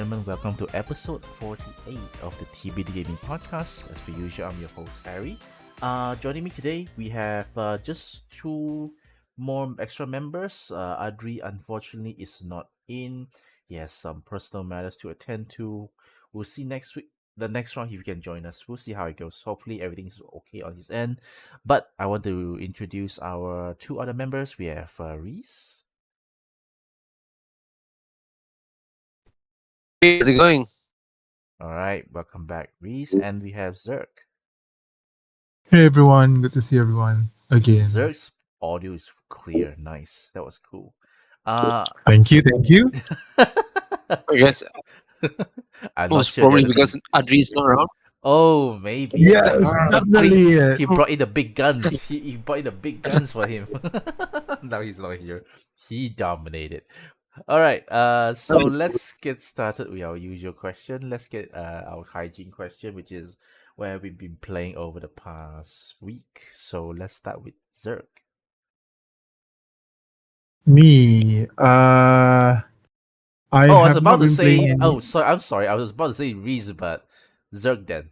gentlemen, welcome to episode 48 of the TBD Gaming Podcast. As per usual, I'm your host, Harry. Joining me today, we have just two more extra members. Adri, unfortunately, is not in. He has some personal matters to attend to. We'll see next week. The next round, if he can join us, we'll see how it goes. Hopefully, everything's okay on his end. But I want to introduce our two other members. We have Reese. Hey, how's it going? All right, welcome back, Reese. And we have Zergg. Hey everyone, good to see everyone again. Zerg's audio is clear. Nice. That was cool. Uh Thank you. I guess I'm not most sure the probably other because team. Adri's not around. Oh, maybe. Yes, definitely. He brought in the big guns. He brought in the big guns for him. Now he's not here. He dominated. All right. So let's get started with our usual question. Let's get our hygiene question, which is where we've been playing over the past week. So let's start with Zerg. Me, I Oh, I was have about not to been playing say. any. Oh, sorry. I'm sorry. I was about to say Reese, but Zerg then.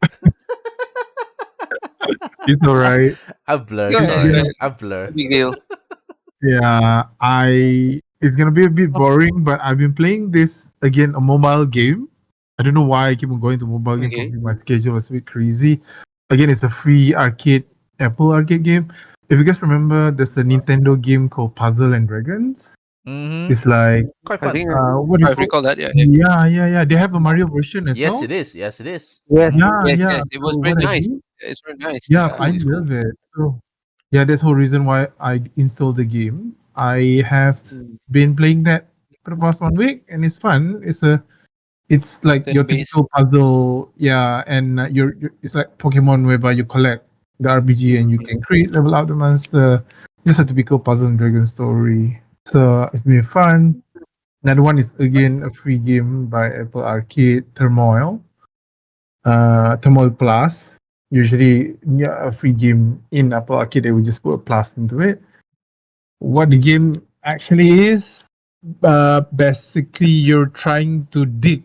It's alright. I blur. Go It's ahead, go Sorry, gonna, ahead. I No blur. big deal. yeah, it's gonna be a bit boring, but I've been playing this again, a mobile game. I don't know why I keep on going to mobile game. Okay. Probably my schedule is a bit crazy. Again, it's a free Apple arcade game. If you guys remember, there's the Nintendo game called Puzzle and Dragons. Mm-hmm. It's like Quite I fun. think what do you I call? recall that. Yeah. Yeah. They have a Mario version as Yes, well. it is. Yes, it is. Yes, Yeah. It was So very what I nice. did, It's very nice. It's yeah, cool. I It's cool. love it. So yeah, that's the whole reason why I installed the game. I have Mm. been playing that for the past 1 week, and it's fun. It's like your Turn based. typical puzzle, yeah, and it's like Pokemon whereby you collect the RPG and you can create level up the monster. Just a typical puzzle and dragon story. So it's been fun. Another one is again a free game by Apple Arcade, Turmoil Plus. Usually, yeah, a free game in Apple Arcade, they would just put a plus into it. What the game actually is, basically, you're trying to dig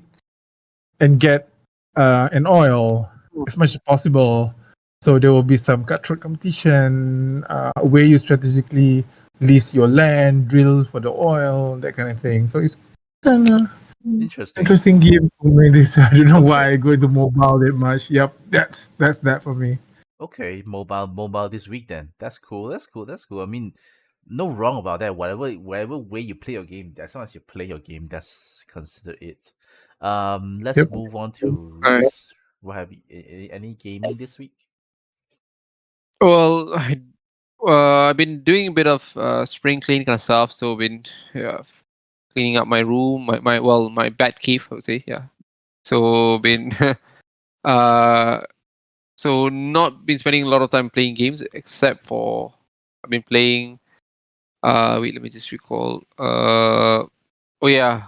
and get an oil as much as possible. So there will be some cutthroat competition where you strategically lease your land, drill for the oil, that kind of thing. So it's kind of Interesting. interesting game for me. This I don't know why Okay. I go into mobile that much. Yep, that's that for me. Okay. Mobile this week then. That's cool. That's cool. I mean, no wrong about that. Whatever way you play your game, as long as you play your game, that's considered it. Let's Yep. move on to All right. Reese. What have you, any gaming this week? Well, I've been doing a bit of spring clean kind of stuff. So been cleaning up my room, my bat cave, I would say. Yeah. So been uh so not been spending a lot of time playing games except for I've been playing wait, let me just recall. Oh yeah,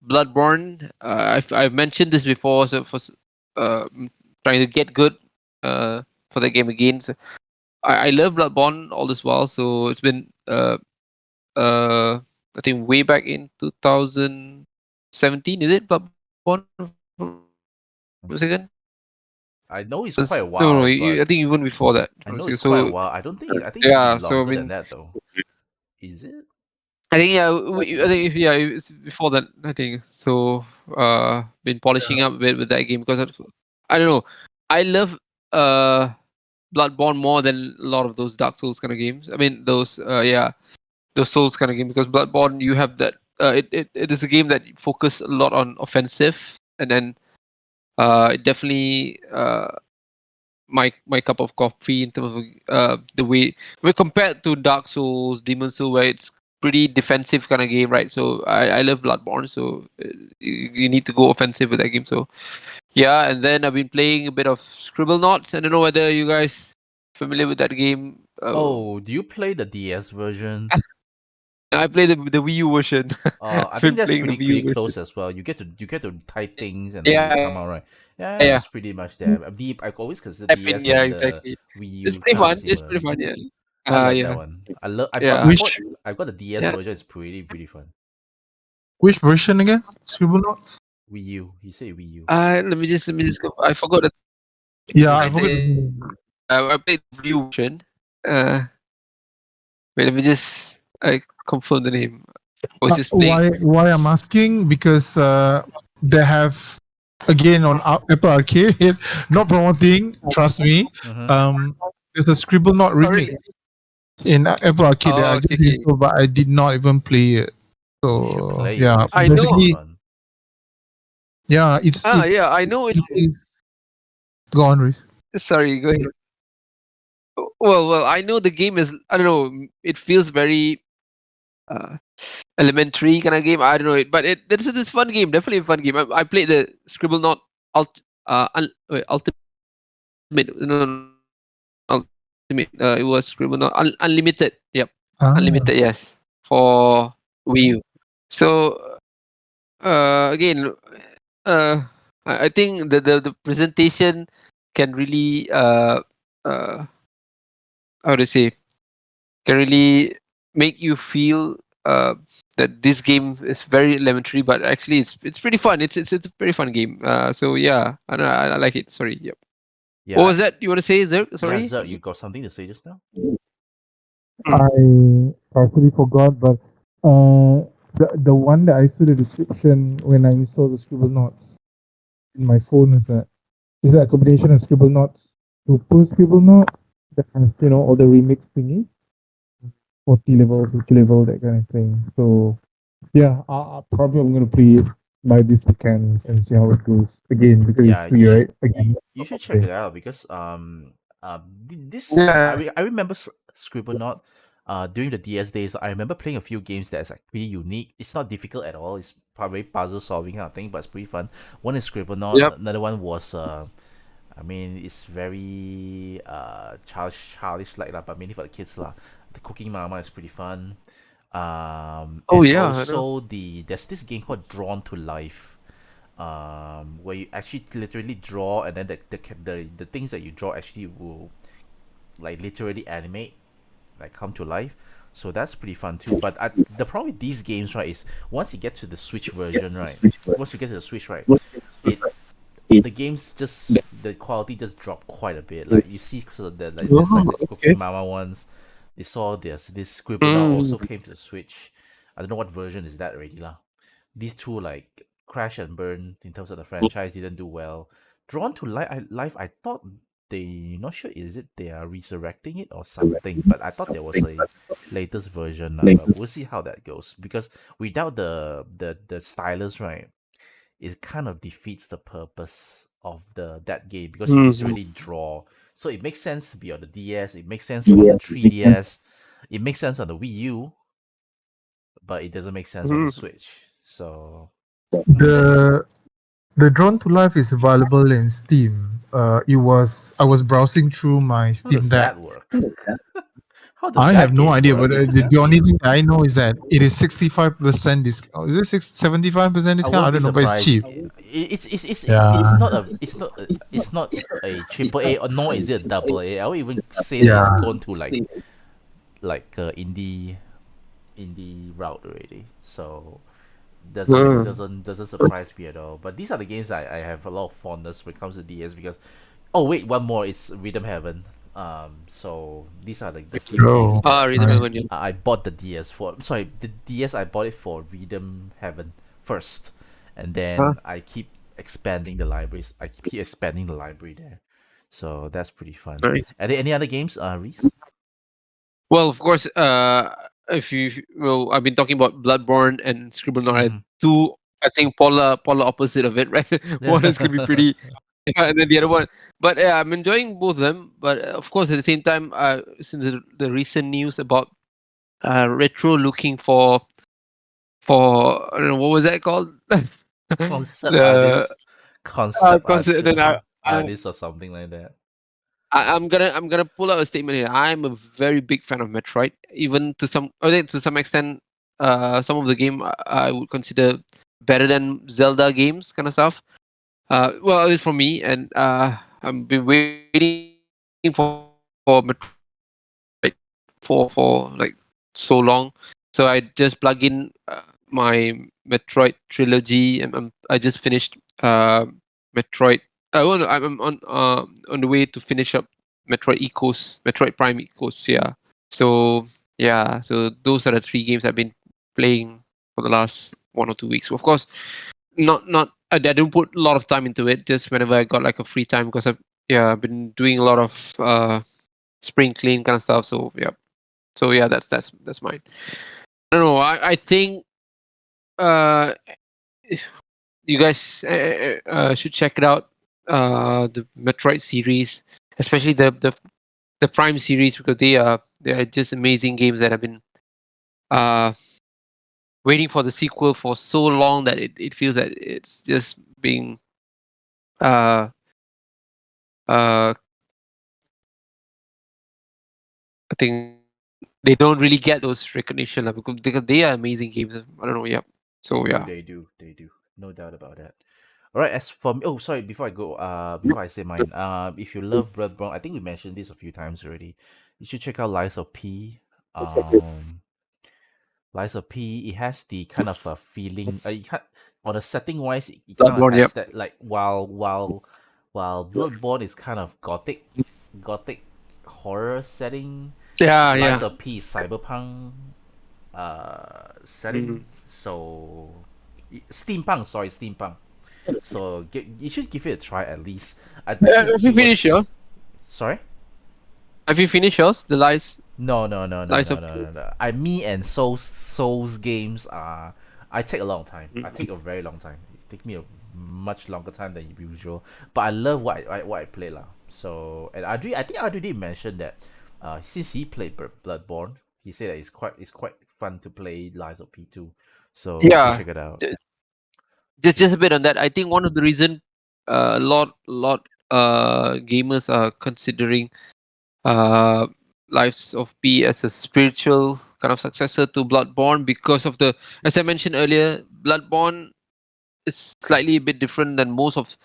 Bloodborne. I've mentioned this before. So trying to get good for the game again. So I love Bloodborne all this while. So it's been I think way back in 2017. Is it Bloodborne? For a second. I know it's quite a No, while, but I think even before that. I For a know second. it's quite a So while. I think it's yeah, been so I longer than mean, that though. Is it? I think yeah, I think yeah, it's before that. I think so. Been polishing up a bit with that game because I don't know. I love Bloodborne more than a lot of those Dark Souls kind of games. I mean those those Souls kind of game because Bloodborne you have that. It is a game that focus a lot on offensive and then it definitely my cup of coffee in terms of the way we compared to Dark Souls, Demon Souls, where it's pretty defensive kind of game, right? So I love Bloodborne, so you need to go offensive with that game. So yeah, and then I've been playing a bit of Scribble Knots. I don't know whether you guys familiar with that game. Oh, do you play the DS version? I play the Wii U version. I I've think been that's playing the Wii U pretty version. close as well. You get to type things and then they Yeah, come out right. Yeah, yeah. it's pretty much there. I always consider Type in, DS yeah, and the exactly. Wii It's U pretty kind of fun. It's similar. pretty fun, yeah. I like that Yeah, one. I love. yeah, Which I got the DS yeah. version. It's pretty fun. which version again? Scribble Notes. Wii U. He said Wii U. Let me just. I forgot the. Yeah, I I forgot. did. I played the Wii U version. Uh, Wait, let me just. I confirm the name. I was just playing. Why I'm asking, because they have, again, on Apple Arcade, not promoting, trust me. Mm-hmm. There's a Scribble Not Oh, really? remix in Apple Arcade that Oh, I okay, just okay. installed, but I did not even play it. You should So play it. yeah, Actually, I it's pretty know. basically, fun. yeah, it's Yeah, I know. it's go on, Reese. Sorry, go ahead. Well, I know the game is. I don't know. It feels very uh, elementary kind of game. I don't know it, but it's this fun game. Definitely a fun game. I played the Scribble Not Ultimate. No, not Ultimate. It was Scribble Not Unlimited. Yep, Ah, Unlimited. Yes, for Wii U. So again, uh, I think the presentation can really uh how to say, can really make you feel that this game is very elementary, but actually it's pretty fun. It's a very fun game. So yeah, I don't know, I like it. Sorry. Yep. Yeah, What was that you want to say, Zerg? yeah, Sorry. Zerg, you got something to say just now? Mm. I actually forgot, but the one that I saw the description when I installed the Scribble Notes in my phone is that a combination of Scribble Notes, Super Scribble Note, that has, all the remix thingy, 40 level, 50 level, that kind of thing. So yeah, probably I'm gonna play it by this weekend and see how it goes again, because it's Yeah, free, right? Again, you should check okay. it out because this Yeah. I remember Scribblenauts during the DS days. I remember playing a few games that's like pretty unique. It's not difficult at all. It's probably puzzle solving kind of thing, but it's pretty fun. One is Yep. Scribblenaut. Another one was I mean, it's very childish like lah, but mainly for the kids lah. The Cooking Mama is pretty fun. Oh And yeah, I know. also there's this game called Drawn to Life, where you actually literally draw, and then the things that you draw actually will like literally animate, like come to life. So that's pretty fun too. But the problem with these games, right, is once you get to the Switch version, right, once you get to the Switch, right, it the games just the quality just dropped quite a bit. Like you see, cause of the like there's like Oh, the okay. Cooking Mama ones. They saw this Scribble now also Mm. came to the Switch. I don't know what version is that already lah. These two like crash and burn in terms of the franchise didn't do well. Drawn to life, I thought they not sure is it they are resurrecting it or something, but I thought there was a latest version lah. But we'll see how that goes because without the stylus, right, it kind of defeats the purpose of that game because you Mhm. literally draw. So it makes sense to be on the DS. It makes sense on the 3DS. It makes sense on the Wii U, but it doesn't make sense on the Mhm. Switch. So The the Drawn to Life is available in Steam. I was browsing through my how Steam does Deck. that work? How does I have that no game idea, but work? the only thing I know is that it is 65% discount. Is it 75% I discount? I won't be don't know, but it's surprised. cheap. It's Yeah, not it's not a triple A, or nor is it a double A. I would even say that it's yeah. gone to like indie route already. So Mm. doesn't surprise me at all. But these are the games I have a lot of fondness when it comes to DS because oh wait, one more, it's Rhythm Heaven. So these are like the few games Oh, that Rhythm right. Heaven. Yeah. I bought the DS for. Sorry, the DS I bought it for Rhythm Heaven first, and Huh? then I keep expanding the libraries. I keep expanding the library there, so that's pretty fun. Nice. Are there any other games, Reese? Well, of course, I've been talking about Bloodborne and Scribblenauts, right? Mm-hmm. Two, I think, polar opposite of it, right? One is gonna be pretty, and then the other one. But yeah, I'm enjoying both of them. But of course, at the same time, since the recent news about retro looking for I don't know what was that called, concept the artist, concept art, concept. Then artist or something like that. I'm gonna pull out a statement here. I'm a very big fan of Metroid. Even to some, I think to some extent, some of the game I would consider better than Zelda games, kind of stuff. Well, at least for me, and I've been waiting for Metroid for like so long. So I just plug in my my Metroid trilogy. I just finished Metroid. Well, no, I'm on the way to finish up Metroid Ecos, Metroid Prime Ecos. Yeah. So yeah, so those are the three games I've been playing for the last 1 or 2 weeks. Of course, not I don't put a lot of time into it. Just whenever I got like a free time, because I've been doing a lot of spring clean kind of stuff. So yeah, that's mine. I don't know. I think uh if you guys should check it out. The Metroid series, especially the Prime series, because they are just amazing games that have been uh waiting for the sequel for so long that it feels that it's just being uh uh I think they don't really get those recognition lah, because they are amazing games. I don't know. Yeah. So Oh, yeah. they do, no doubt about that. All right, as for me, oh, sorry, before I go, before I say mine, if you love Bloodborne, I think we mentioned this a few times already. You should check out Lies of P. Lies of P, it has the kind of a feeling. On the setting wise, it kind of Bloodborne. Yep. has that, like, while Bloodborne is kind of gothic horror setting. Yeah. Lies Yeah. of P is cyberpunk Mm. setting. So steampunk, sorry, steampunk. So you should give it a try at least. I think Have you it finished yours? was. Sorry. Have you finished yours? The No, no, no, no, Lies no, of no, P. no, no. Me and Souls games are. I take a long time. I Mm. take a very long time. It take me a much longer time than usual. But I love what I play lah. So and I think Adri did mention that. Since he played Bloodborne, he said that it's quite fun to play Lies of P2. So you should Yeah. check it out. J- You just should. a bit on that. I think one of the reason a lot gamers are considering uh Lives of P as a spiritual kind of successor to Bloodborne, because of the, as I mentioned earlier, Bloodborne is slightly a bit different than most of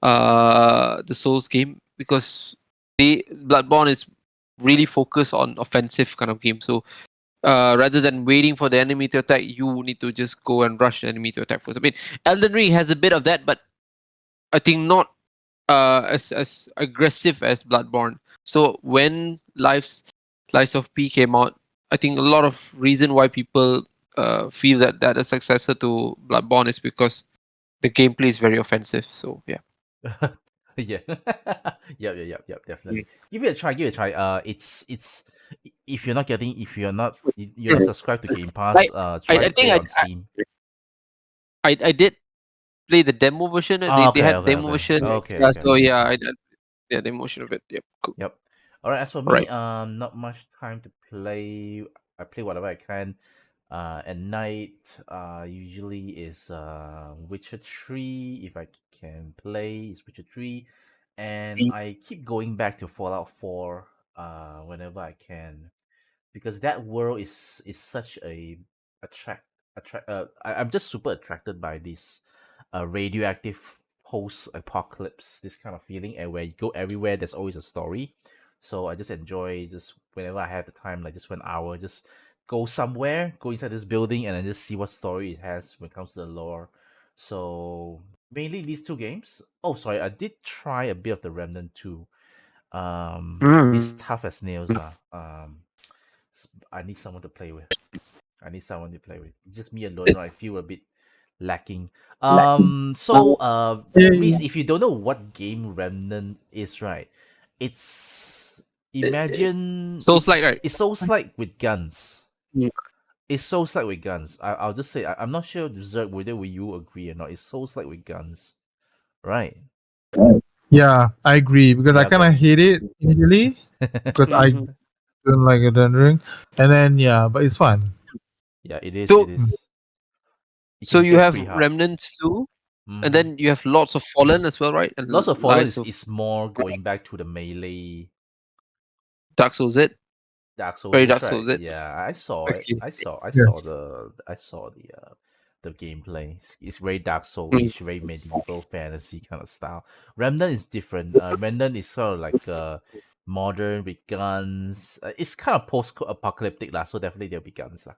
the Souls game, because the Bloodborne is really focused on offensive kind of game. So rather than waiting for the enemy to attack, you need to just go and rush the enemy to attack first. I mean, Elden Ring has a bit of that, but I think not as aggressive as Bloodborne. So when Lives of P came out, I think a lot of reason why people feel that a successor to Bloodborne is because the gameplay is very offensive. So yeah. Yeah. Yep, Mm. definitely. Give it a try, give it a try. If you're not getting, if you're not Mm. subscribed to Game I, Pass, I try I to get think it on Steam. I did play the demo version. Oh, They okay, had okay, demo okay, version. okay, Yeah. okay. So yeah, I did. Yeah, demo version of it. Yep. Cool. Yep. All right. As for All me, right. not much time to play. I play whatever I can. At night, usually is Witcher 3. If I can play, is Witcher 3, and I keep going back to Fallout 4. Whenever I can, because that world is such a attract. I'm just super attracted by this radioactive post apocalypse, this kind of feeling, and where you go everywhere there's always a story. So I just enjoy, just whenever I have the time, like just 1 hour, just go somewhere, go inside this building, and then just see what story it has when it comes to the lore. So mainly these two games. Oh, sorry, I did try a bit of the Remnant 2. It's Mm. tough as nails lah. I need someone to play with. I need someone to play with. Just me alone, right? I feel a bit lacking. Yeah, Reese, if you don't know what game Remnant is, right? It's imagine So it's like, right. it's so like with guns. Mm. It's so like with guns. I'll just say I'm not sure, Zerg, whether will you agree or not. It's so like with guns, right? yeah, I agree because I Yeah, kind okay. of hate it initially because I Mhm. don't like it rendering, and then yeah, but it's fun. Yeah, it is. It So Mm. is. It so can you get have pretty hard. Remnants too, and Mm-hmm. then you have lots of Fallen as well, right? And Lots of Fallen Lies is, of is more going back to the melee Dark Souls. It Dark Souls very is, Dark right. Souls. It Yeah, I saw it. okay. Yes. I saw the gameplay. It's very Dark Mm. Soul-ish, very medieval fantasy kind of style. Remnant is different. Remnant is sort of like modern with guns. It's kind of post-apocalyptic lah, so definitely there'll be guns lah.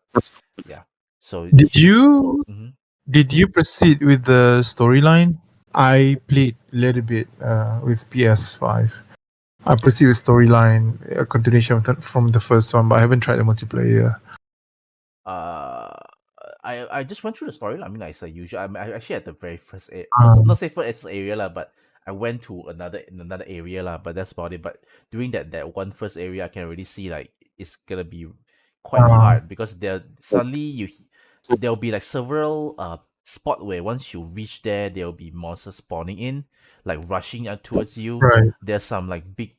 Yeah. So Did if you, you Mhm. did you proceed with the storyline? I played a little bit with PS5. I proceed with storyline, a continuation from the first one, but I haven't tried the multiplayer. uh I just went through the story lah. I mean, like, it's like usual. I actually at the very first, not Um, say first area lah, but I went to another area lah. But that's about it. But during that one first area, I can already see like it's gonna be quite uh, hard because suddenly there'll be like several spot where once you reach there, there'll be monsters spawning in, like rushing out towards you. right. There's some bit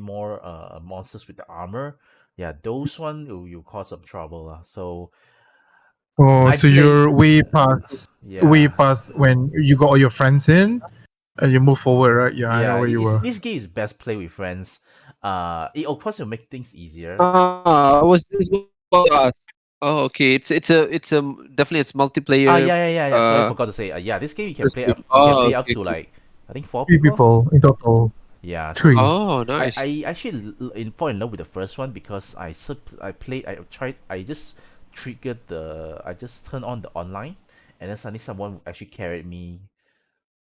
more monsters with the armor. Yeah, those one will cause some trouble lah. So Oh, I so played. you're way Yeah, past when you got all your friends in and you move forward, right? Yeah, I know yeah. where you It's were. this game is best played with friends. It of course will make things easier. I was just about to ask. Oh, okay. Definitely it's multiplayer. Yeah. Sorry, forgot to say. Yeah, this game you can Oh, play up okay, to okay. like I think four Three people. people in total. Yeah, so Three. Oh, nice. I actually fall in love with the first one because I just triggered I just turned on the online, and then suddenly someone actually carried me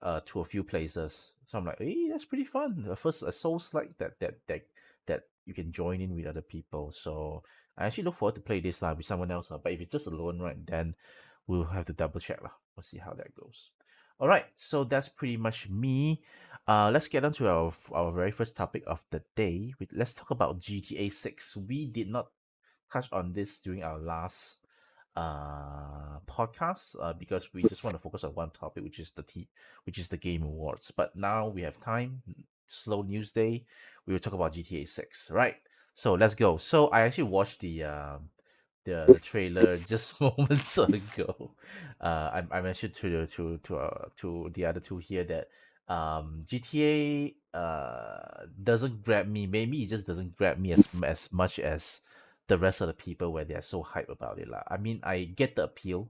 to a few places. So I'm like, hey, that's pretty fun. The first a Souls like that you can join in with other people. So I actually look forward to play this with someone else. But if it's just alone, right, then we'll have to double check lah. We'll see how that goes. All right, so that's pretty much me. Let's get on to our very first topic of the day. Let's talk about GTA 6. We did not touch on this during our last podcast because we just want to focus on one topic, which is the Game Awards. But now we have time. Slow news day. We will talk about GTA 6, right? So let's go. So I actually watched the trailer just moments ago. I mentioned to the other two here that GTA doesn't grab me. Maybe it just doesn't grab me as much as the rest of the people where they're so hype about it lah. I mean, I get the appeal,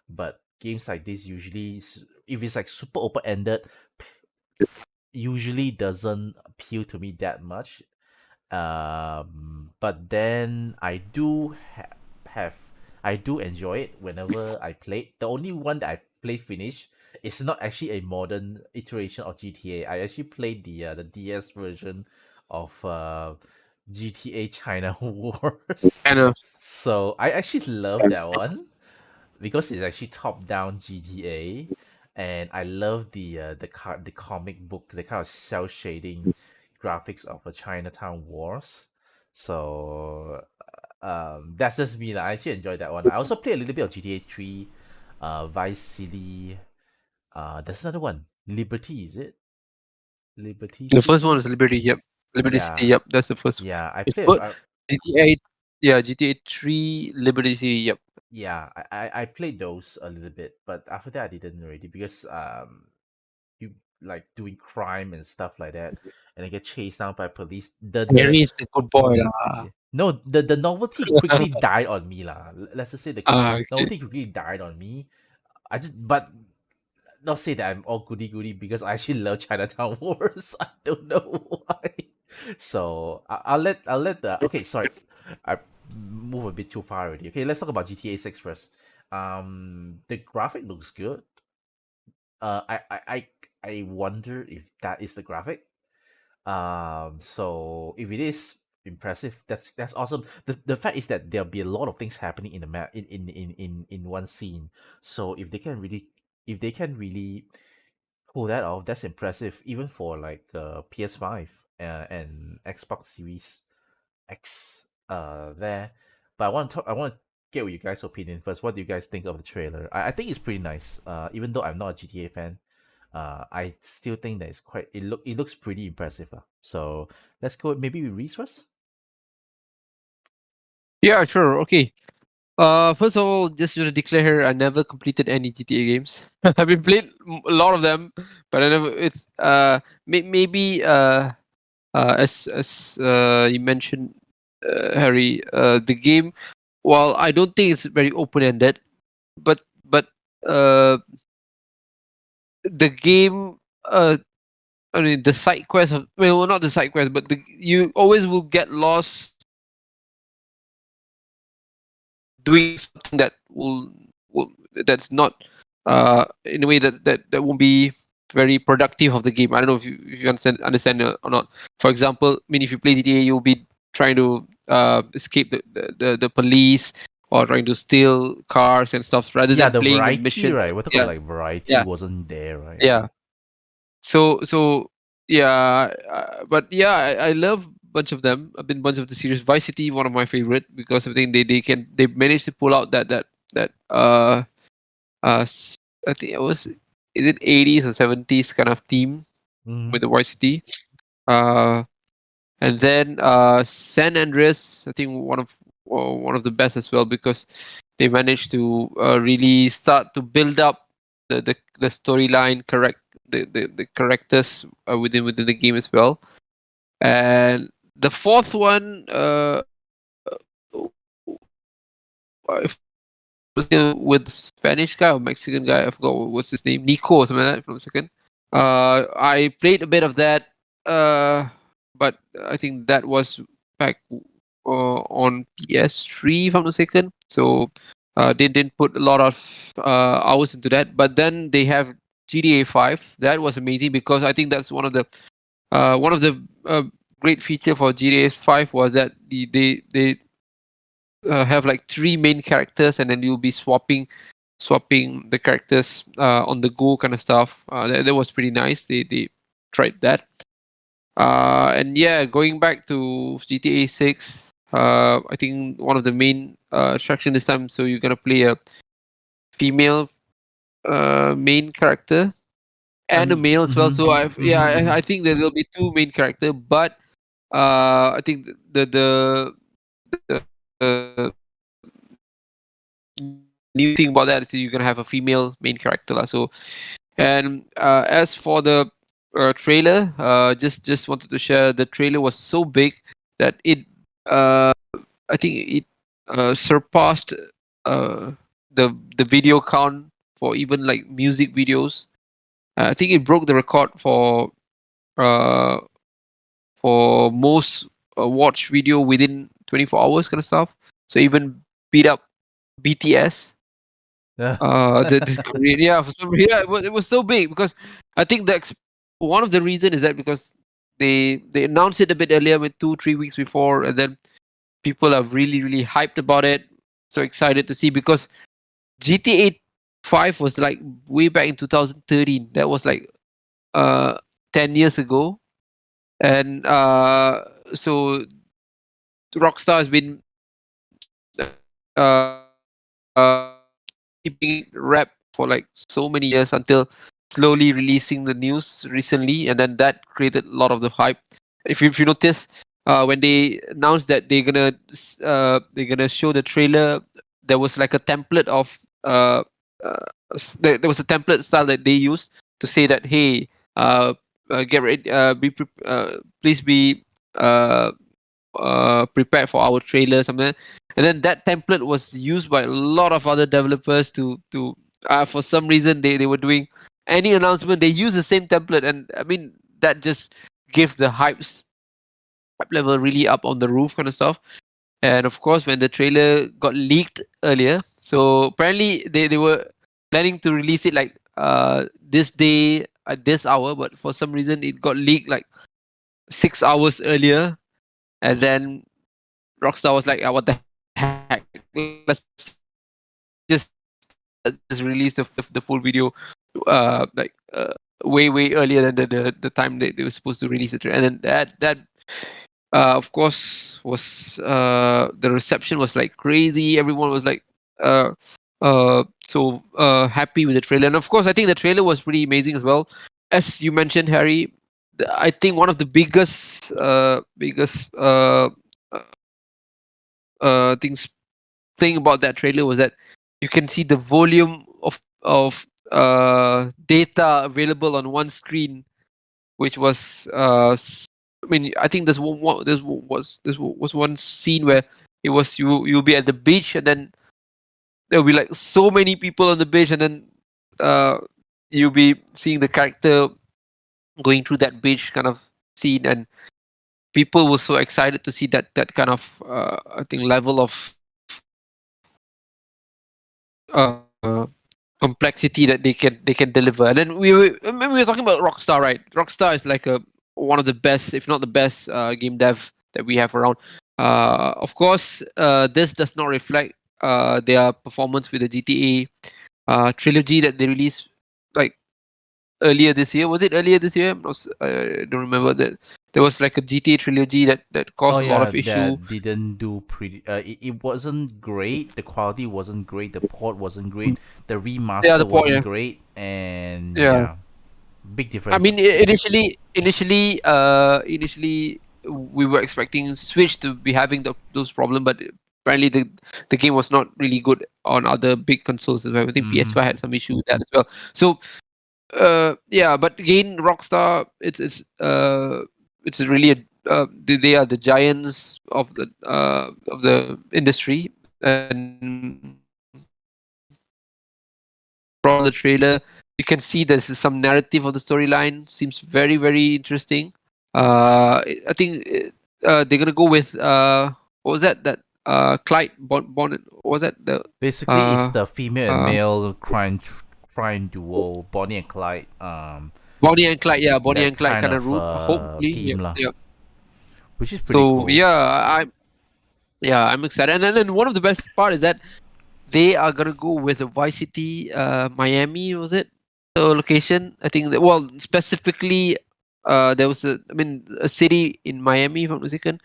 but games like this usually, if it's like super open ended, usually doesn't appeal to me that much. But then have I do enjoy it whenever I play. The only one that I play finish is not actually a modern iteration of GTA. I actually played the DS version of GTA China Wars. Kind of. So I actually love that one because it's actually top down GTA, and I love the comic book, the kind of cell shading graphics of a Chinatown Wars. So that's just me lah. I actually enjoyed that one. I also play a little bit of GTA 3, Vice City. There's another one, Liberty. Is it Liberty The first one City? is Liberty. Yep. Liberty City. Yeah, Yep. That's the first one. yeah. I The play. first GTA. Yeah, GTA 3, Liberty City. Yep. Yeah, I played those a little bit, but after that I didn't already because you like doing crime and stuff like that, and I get chased down by police. Harry is the good boy lah. No, the novelty quickly died on me lah. Let's just say the Okay. novelty quickly died on me. But not say that I'm all goody goody because I actually love Chinatown Wars. I don't know why. So I'll let the okay. Sorry, I move a bit too far already. Okay, let's talk about GTA 6 first. The graphic looks good. I wonder if that is the graphic. So if it is impressive, that's awesome. The fact is that there'll be a lot of things happening in the map in one scene. So if they can really pull that off, that's impressive. Even for like PS5 and Xbox Series X there. But I want to get what you guys' opinion first. What do you guys think of the trailer? I think it's pretty nice. Even though I'm not a GTA fan, I still think that it looks pretty impressive. So let's go maybe with Reese first. Yeah, sure. Okay. First of all, just want to declare here, I never completed any GTA games. I've been played a lot of them, but I never. It's maybe as you mentioned, Harry, the game. While I don't think it's very open ended, but uh, the game. I mean, the side quest. Well, not the side quest, but you always will get lost doing something that will that's not in a way that won't be very productive of the game. I don't know if you understand or not. For example, I mean, if you play GTA, you'll be trying to escape the police or trying to steal cars and stuff rather Yeah, than the playing the variety, mission. right? We're talking Yeah, about like variety yeah, wasn't there, right? yeah. So yeah, but yeah, I love bunch of them. I've been bunch of the series. Vice City, one of my favorite because I think they managed to pull out that I think it was, is it 80s or 70s kind of theme Mm-hmm. with the Vice City. Uh, and then San Andreas, I think one of the best as well because they managed to really start to build up the storyline, correct the characters within the game as well. And the fourth one, if with Spanish guy or Mexican guy, I forgot what's his name, Nico or something like that from a second. I played a bit of that, but I think that was back on PS3, if I'm not mistaken. So they didn't put a lot of hours into that. But then they have GTA 5. That was amazing because I think that's one of the great feature for GTA 5 was that they have like three main characters, and then you'll be swapping the characters on the go kind of stuff. That was pretty nice. They tried that. And yeah, going back to GTA 6, I think one of the main attraction this time. So you're gonna play a female main character and a male as well. Mm-hmm. So Mm-hmm. I think that there'll be two main character, but I think the new thing about that is you're gonna have a female main character lah. So and as for the trailer, just wanted to share the trailer was so big that it I think it surpassed uh, the video count for even like music videos. I think it broke the record uh, for most watched video within 24 hours kind of stuff. So even beat up BTS. Yeah. The Korean, yeah, for some yeah, it was so big because I think one of the reason is that because they announced it a bit earlier, with 2 3 weeks before, and then people are really hyped about it, so excited to see because GTA 5 was like way back in 2013. That was like uh 10 years ago, and so Rockstar has been keeping it wrapped for like so many years until slowly releasing the news recently, and then that created a lot of the hype. If you notice, when they announced that they're gonna show the trailer, there was like a template of there was a template style that they used to say that, hey, get ready, please be uh, prepared for our trailer, something. And then that template was used by a lot of other developers to for some reason they were doing any announcement, they use the same template, and I mean that just gives the hype level really up on the roof kind of stuff. And of course, when the trailer got leaked earlier, so apparently they were planning to release it like this day at this hour, but for some reason it got leaked like 6 hours earlier, and then Rockstar was like, "What the heck? Let's just release the full video, like way earlier than the time they were supposed to release it." And then that of course was the reception was like crazy. Everyone was like uh so happy with the trailer, and of course I think the trailer was pretty amazing as well. As you mentioned, Harry, I think one of the biggest things thing about that trailer was that you can see the volume of data available on one screen, which was I mean, I think this was one scene where it was you'll be at the beach, and then there'll be like so many people on the beach, and then uh you'll be seeing the character going through that beach kind of scene, and people were so excited to see that kind of I think level of uh, complexity that they can deliver. And then we were talking about Rockstar, right? Rockstar is like a one of the best, if not the best, game dev that we have around. Of course, this does not reflect their performance with the GTA trilogy that they released like earlier this year. Was it earlier this year? I don't remember that. There was like a GTA trilogy that Oh caused a lot yeah, of issue. that didn't do pretty. It wasn't great. The quality wasn't great. The port wasn't great. The Yeah, remaster the point. wasn't Yeah, great. And yeah. yeah, big I difference. mean, initially, we were expecting Switch to be having those problems, but apparently the game was not really good on other big consoles as well. I think Mm-hmm. PS5 had some issue with that as well. So, yeah, but again, Rockstar, it's really they are the giants of the industry, and from the trailer, you can see there's some narrative of the storyline. Seems very, very interesting. I think they're gonna go with what was that? That Clyde Bonnet. What was that the Basically, it's uh the female and uh male crime duo, Bonnie and Clyde. Bonnie and Clyde? Yeah, Bonnie That and Clyde kind kind of of rule. Hopefully, yeah, theme lah, yeah. which is pretty So cool. I'm excited. And then one of the best part is that they are gonna go with the Vice City, Miami. Was it the location? I think that, well, specifically, there was a city in Miami, if I'm not mistaken.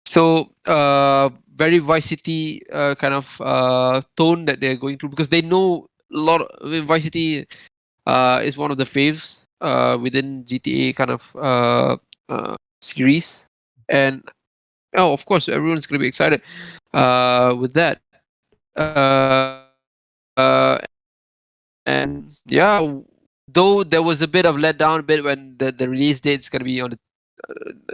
So, very Vice City kind of tone that they're going through, because they know a lot. Vice City is one of the faves within GTA kind of series, and oh, of course, everyone's gonna be excited with that. And yeah, though there was a bit of letdown, a bit when the release date is gonna be on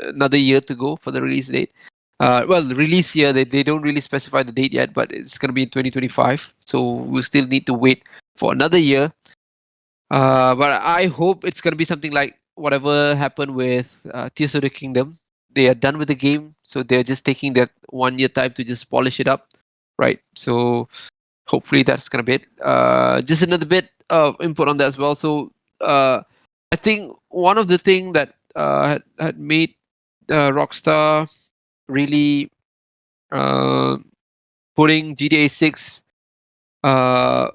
another year to go for the release date. Well, the release year, they don't really specify the date yet, but it's going to be in 2025. So we'll still need to wait for another year. But I hope it's going to be something like whatever happened with Tears of the Kingdom. They are done with the game, so they're just taking that 1 year time to just polish it up, right? So hopefully that's going to be it. Just another bit of input on that as well. So I think one of the thing that had made Rockstar really uh, putting GTA 6 uh,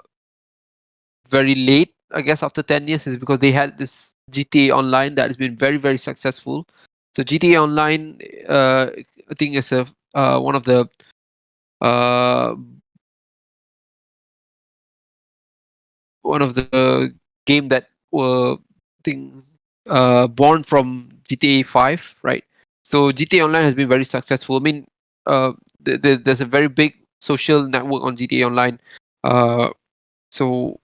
very late, I guess, after 10 years, is because they had this GTA Online that has been very, very successful. So GTA Online, I think, is one of the uh, game that were, I think, born from GTA 5, right? So GTA Online has been very successful. I mean, there's a very big social network on GTA Online. Uh, so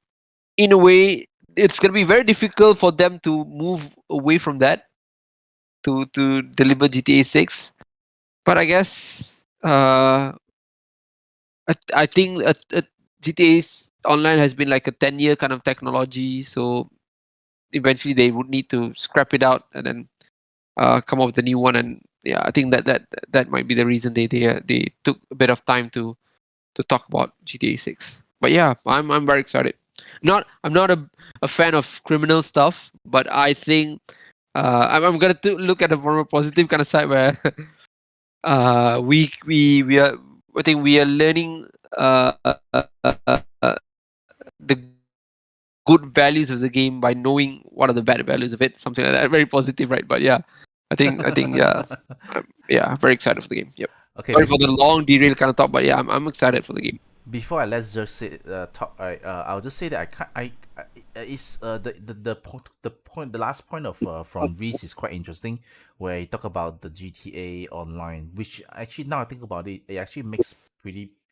in a way, it's gonna be very difficult for them to move away from that to deliver GTA 6. But I guess I think GTA's Online has been like a 10-year kind of technology, so eventually they would need to scrap it out and then come up with a new one. And yeah, I think that might be the reason they took a bit of time to talk about GTA 6. But yeah, I'm very excited. I'm not a fan of criminal stuff, but I think I'm gonna look at it from a positive kind of side where we are, I think we are learning the good values of the game by knowing what are the bad values of it. Something like that. Very positive, right? But yeah, I think yeah, very excited for the game. Yep. Okay, Sorry for the long derail kind of talk, but yeah, I'm excited for the game. before I let Zerg say talk, I'll just say that I can't. Is the point, the last point of from Reese is quite interesting, where he talk about the GTA Online, which actually now I think about it, it actually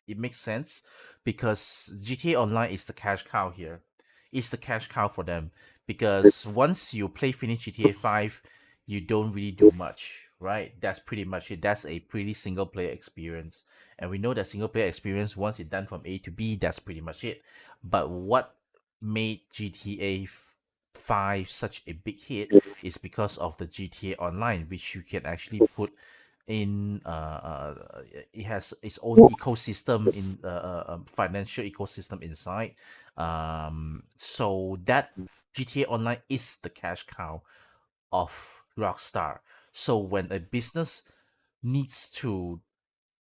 it makes sense, because GTA Online is the cash cow here. It's the cash cow for them, because once you play finish GTA 5, you don't really do much, right? That's pretty much it. That's a pretty single player experience, and we know that single player experience, once it's done from A to B, that's pretty much it. But what made GTA 5 such a big hit is because of the GTA Online, which you can actually put in it has its own ecosystem in financial ecosystem inside. So that GTA Online is the cash cow of Rockstar. So when a business needs to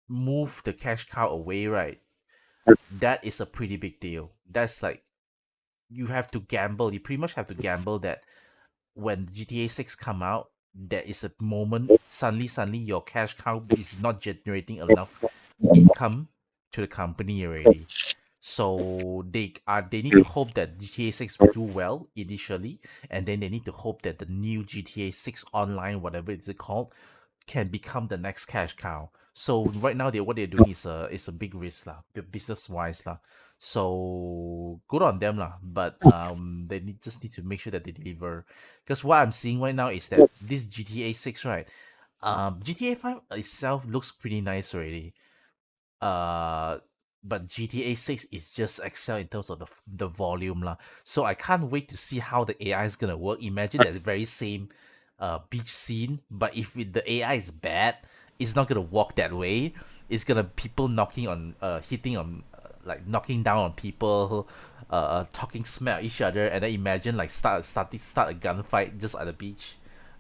move the cash cow away, right? That is a pretty big deal. That's like you have to gamble. You pretty much have to gamble that when GTA 6 come out, there is a moment suddenly your cash cow is not generating enough income to the company already. So they need to hope that GTA 6 do well initially, and then they need to hope that the new GTA 6 online, whatever it's called, can become the next cash cow. So right now, what they're doing is a big risk lah, business wise lah. So good on them lah. But just need to make sure that they deliver. Because what I'm seeing right now is that this GTA 6, right? GTA 5 itself looks pretty nice already. Uh, but GTA 6 is just excel in terms of the volume lah. So I can't wait to see how the AI is gonna work. Imagine that very same beach scene, but if the AI is bad, it's not gonna walk that way. It's gonna people knocking on hitting on like knocking down on people, talking smack at each other, and then imagine like start a gunfight just at the beach.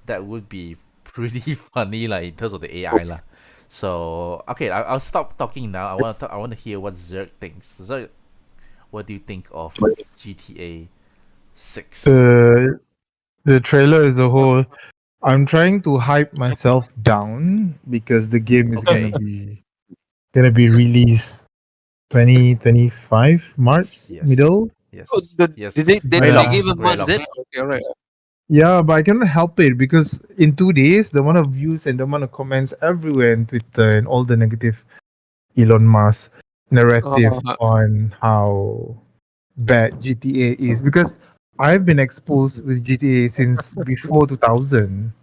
That would be pretty funny like in terms of the AI lah. So okay, I'll stop talking now. I want to hear what Zerg thinks. Zerg, what do you think of GTA 6? The the trailer as a whole, I'm trying to hype myself down because the game is Okay. gonna be released 2025 Yes, March yes, middle. Oh, yes, the, yes. did Very they long, give Uh, a very month? Is long. it? Okay, all right. yeah, but I cannot help it because in 2 days, the amount of views and the amount of comments everywhere on Twitter and all the negative Elon Musk narrative Uh, on how bad GTA is because I've been exposed with GTA since before 2000.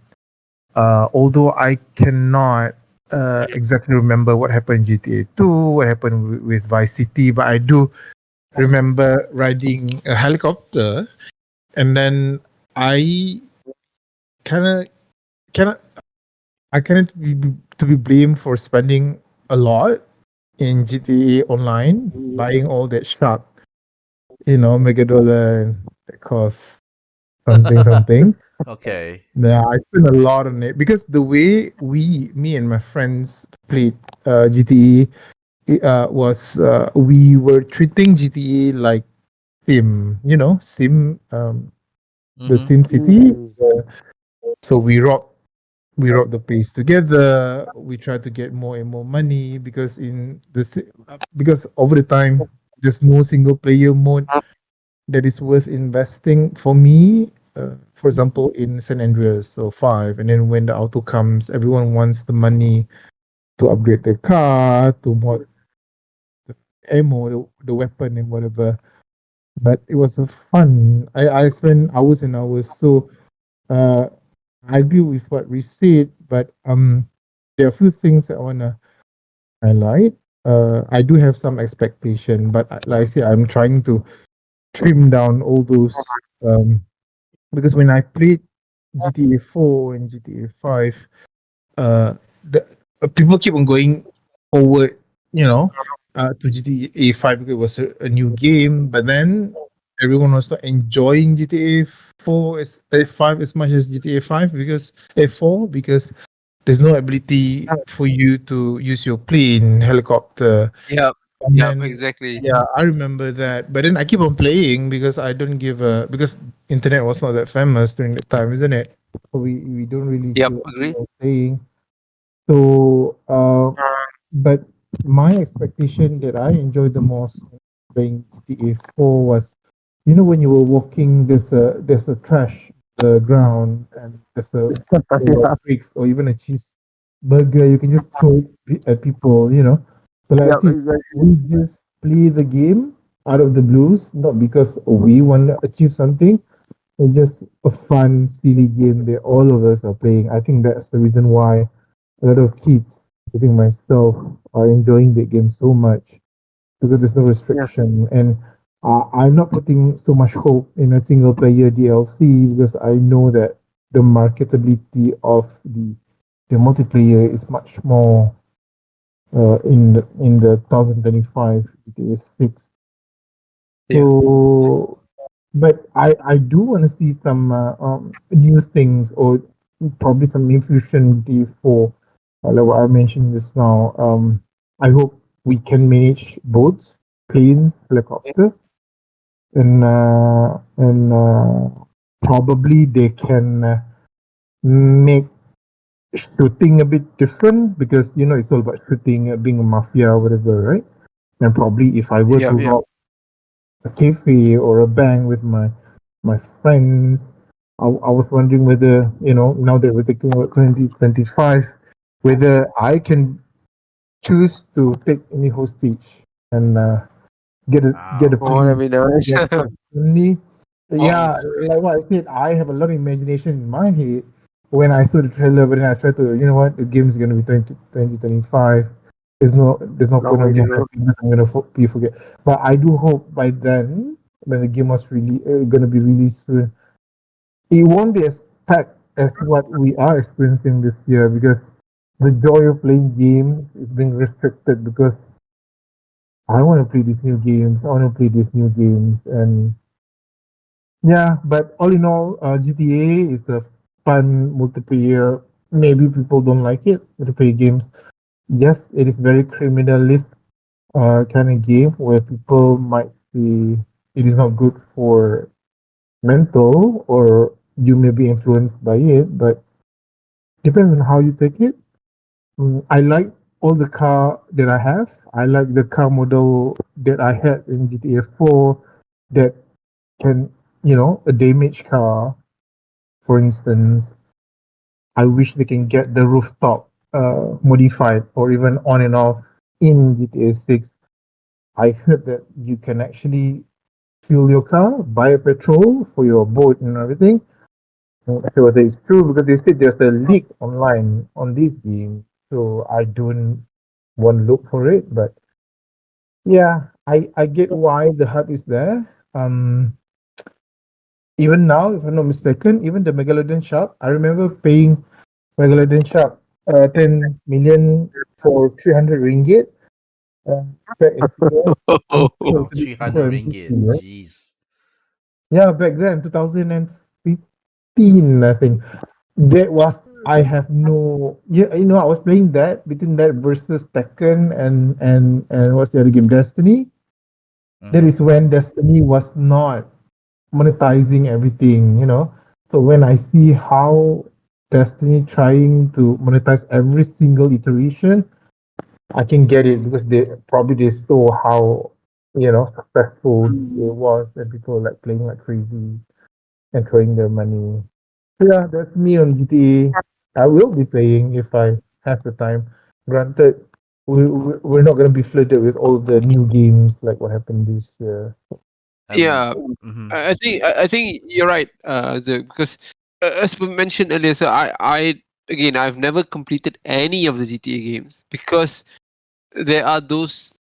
Although I cannot exactly remember what happened in GTA 2, what happened with Vice City, but I do remember riding a helicopter, and then I kind of cannot I cannot to be blamed for spending a lot in GTA Online, buying all that shark, Mega Dollar that costs something. Okay. Yeah, I spent a lot on it because the way me and my friends played GTA was we were treating GTA like Sim, the Mm-hmm. Sim City. So we robbed the place together. We tried to get more and more money because over the time there's no single player mode that is worth investing for me. For example, in San Andreas, so 5, and then when the auto comes, everyone wants the money to upgrade their car, to mod the ammo, the weapon, and whatever. But it was fun. I spent hours and hours. So uh, I agree with what we said, but there are a few things that I wanna highlight. I do have some expectation, but like I said, I'm trying to trim down all those because when I played GTA 4 and GTA 5, the people keep on going forward, to GTA 5 because it was a new game, but then everyone was not enjoying GTA 4 5 as much as GTA 5 because 4 because there's no ability for you to use your plane, helicopter, yeah, and yeah, then exactly. yeah, I remember that. But then I keep on playing because I don't give a because internet was not that famous during that time, isn't it? So we don't really Yep, feel like agree. playing. So but my expectation that I enjoyed the most playing GTA 4 was, when you were walking, there's a trash the ground, and there's a bag of bricks or even a cheeseburger. You can just throw it at people. So like I Yep, said, exactly. we just play the game out of the blues, not because we want to achieve something. It's just a fun, silly game that all of us are playing. I think that's the reason why a lot of kids, including myself, are enjoying the game so much because there's no Yeah. restriction. And I'm not putting so much hope in a single player DLC because I know that the marketability of the the multiplayer is much more in the 2025 GTA 6. Yeah. So, but I do want to see some new things or probably some infusion D4, like what I mentioned just now. I hope we can manage boats, planes, helicopter, and probably they can make shooting a bit different because it's all about shooting, being a mafia or whatever, right? And probably if I were Yeah. to Yeah. rob a cafe or a bank with my friends, I was wondering whether now that we're talking about 2025, whether I can choose to take any hostage and get a Wow. Oh, that'd piece be nice. get only. Oh. Yeah, like what I said, I have a lot of imagination in my head when I saw the trailer, but then I tried to, the game is gonna be 2025. There's no Long point of way me to go. hyping because I'm gonna be forget. But I do hope by then, when the game was really gonna be released soon, it won't be as packed as what we are experiencing this year because the joy of playing games is being restricted because I want to play these new games. I want to play these new games, and yeah. But all in all, GTA is a fun multiplayer. Maybe people don't like it multiplayer games. Yes, it is very criminalist kind of game where people might see it is not good for mental or you may be influenced by it, but depends on how you take it. I like all the car that I have. I like the car model that I had in GTA 4 that can, a damaged car, for instance. I wish they can get the rooftop modified or even on and off in GTA 6. I heard that you can actually fuel your car, buy a petrol for your boat and everything. I'm not sure whether it's true because they said there's a leak online on this game, so I don't want to look for it. But yeah, I get why the hype is there. Even now, if I'm not mistaken, even the Megalodon shark, I remember paying Megalodon shark 10 million for 300 ringgit uh, back in US. I'm sure Wow, it's a bit cheaper 300 in ringgit. PC, right? Jeez. Yeah, back then, 2015, I think. That was I have no yeah, I was playing that between that versus Tekken and what's the other game? Destiny. That Mm-hmm. is when Destiny was not monetizing everything. So when I see how Destiny trying to monetize every single iteration, I can get it because they saw how successful it was and people like playing like crazy and throwing their money. So yeah, that's me on GTA. I will be playing if I have the time. Granted, we're not gonna be flooded with all the new games like what happened this year. I mean, Yeah. mm-hmm. I think you're right, because as we mentioned earlier, so I again I've never completed any of the GTA games because there are those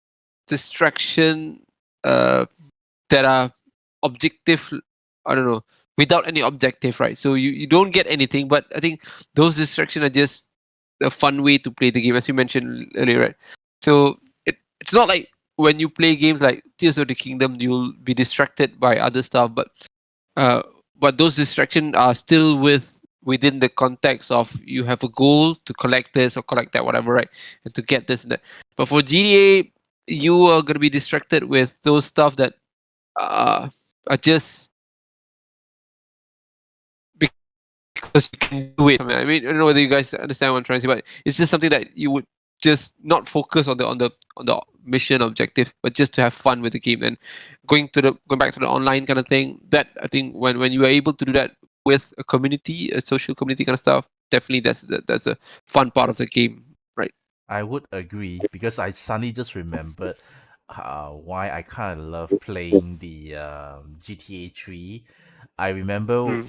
distraction uh, that are objective. I don't know, without any objective, right? So you don't get anything, but I think those distractions are just a fun way to play the game, as you mentioned earlier, right? So it's not like when you play games like Tears of the Kingdom, you'll be distracted by other stuff, uh, but those distractions are still within the context of you have a goal to collect this or collect that, whatever, right? And to get this and that. But for GTA, you are gonna be distracted with those stuff that uh, are just because you can do it. I mean, I don't know whether you guys understand what I'm trying to say, but it's just something that you would just not focus on the mission objective, but just to have fun with the game and going back to the online kind of thing. That I think when you are able to do that with a community, a social community kind of stuff, definitely that's a fun part of the game, right? I would agree because I suddenly just remembered why I kind of love playing the GTA 3. I remember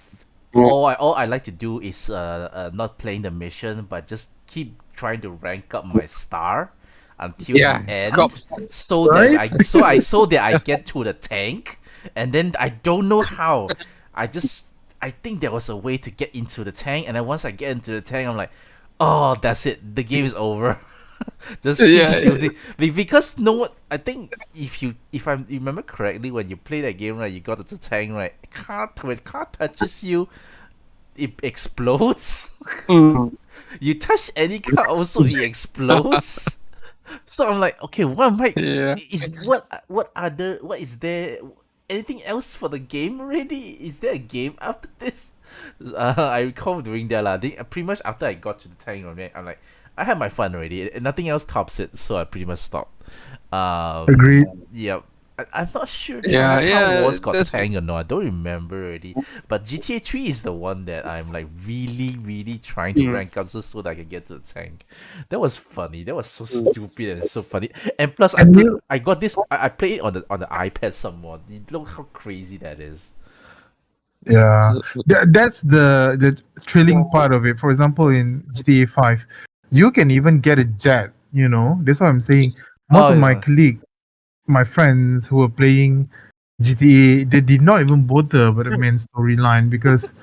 Mm. all I like to do is not playing the mission, but just keep trying to rank up my star until the Yeah, Yes. end, cops. Right? so that I get to the tank, and then I don't know how. I think there was a way to get into the tank, and then once I get into the tank, I'm like, Oh, that's it. The game is over. Just keep Yeah, yeah, shooting. Because no one. I think if I remember correctly, when you play that game, right, you got the tank, right. Car when car touches you, it explodes. mm, You touch any car, also it explodes. So I'm like, okay, what am I? yeah. Is what is there? Anything else for the game already? Is there a game after this? I recall doing that lah. I think pretty much after I got to the tank, right, I'm like, I had my fun already. Nothing else tops it, so I pretty much stopped. Um, Agreed. yeah. I'm not sure Yeah, Chinatown yeah. Wars got That's tanked or not. I don't remember already. But GTA 3 is the one that I'm like really, really trying to mm, rank up so that I can get to the tank. That was funny. That was so mm. stupid and so funny. And plus, And you, I got this. I played it on the iPad somewhat. Look how crazy that is. yeah, that's the thrilling part of it. For example, in GTA 5, you can even get a jet. You know, that's what I'm saying. Most Oh of my yeah. colleagues, my friends who were playing GTA, they did not even bother about the main storyline because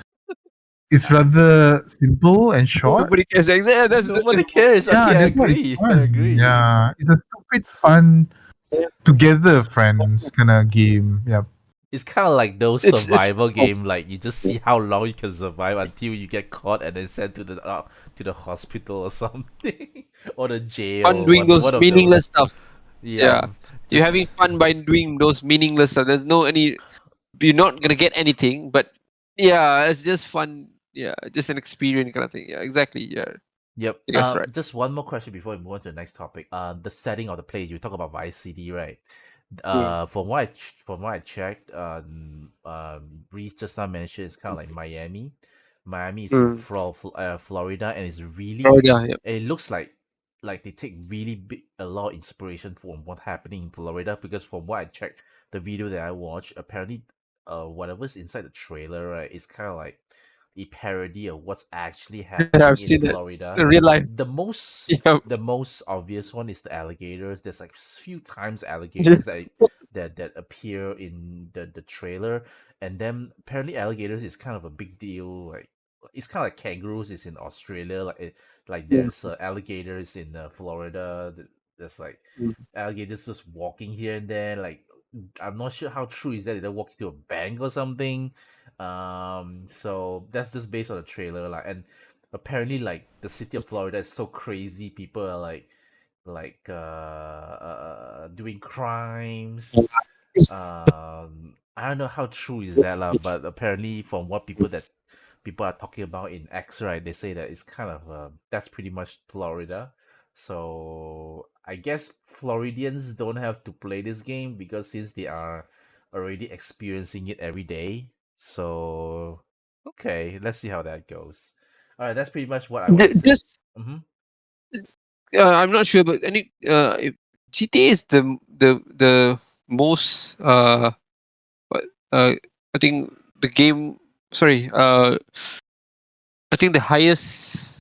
it's rather simple and short. Nobody cares. Exactly. That's Nobody cares. Yeah, Okay, I that's why it's agree. I fun. agree. Yeah, it's a stupid fun together friends kind of game. Yeah. It's kind of like those it's survival game, like you just see how long you can survive until you get caught and then sent to the hospital or something, or the fun jail. doing One those one of meaningless those. stuff. Yeah, Yeah, you're having just fun by doing those meaningless stuff. There's no any. You're not gonna get anything, but yeah, it's just fun. Yeah, just an experience kind of thing. Yeah, exactly. Yeah, yep. you guys right. Just one more question before we move on to the next topic. The setting of the place. You talk about Vice City, right? Mm, From what I checked, Reese just now mentioned it's kind of like Miami. Miami is mm. Florida, and it's Oh really. yeah, yeah. It looks like they take really big a lot of inspiration from what happening in Florida, because from what I checked, the video that I watched, apparently, whatever's inside the trailer, right, is kind of like a parody of what's actually Yeah, happening I've in seen that Florida. in real life. Yeah. The most obvious one is the alligators. There's like few times alligators that appear in the trailer, and then apparently alligators is kind of a big deal. Like it's kind of like kangaroos is in Australia. Like Mm, there's alligators in Florida. There's like mm. alligators just walking here and there. Like I'm not sure how true is that they're walking to a bank or something. So that's just based on the trailer, like, and apparently like the city of Florida is so crazy. People are doing crimes. I don't know how true is that lah, but apparently from what people are talking about in X, right, they say that it's kind of that's pretty much Florida. So I guess Floridians don't have to play this game because since they are already experiencing it every day. So okay, let's see how that goes. All right, that's pretty much what I want to say. Just Mm-hmm. I'm not sure, but any if GTA is the most what I think the game. Sorry, I think the highest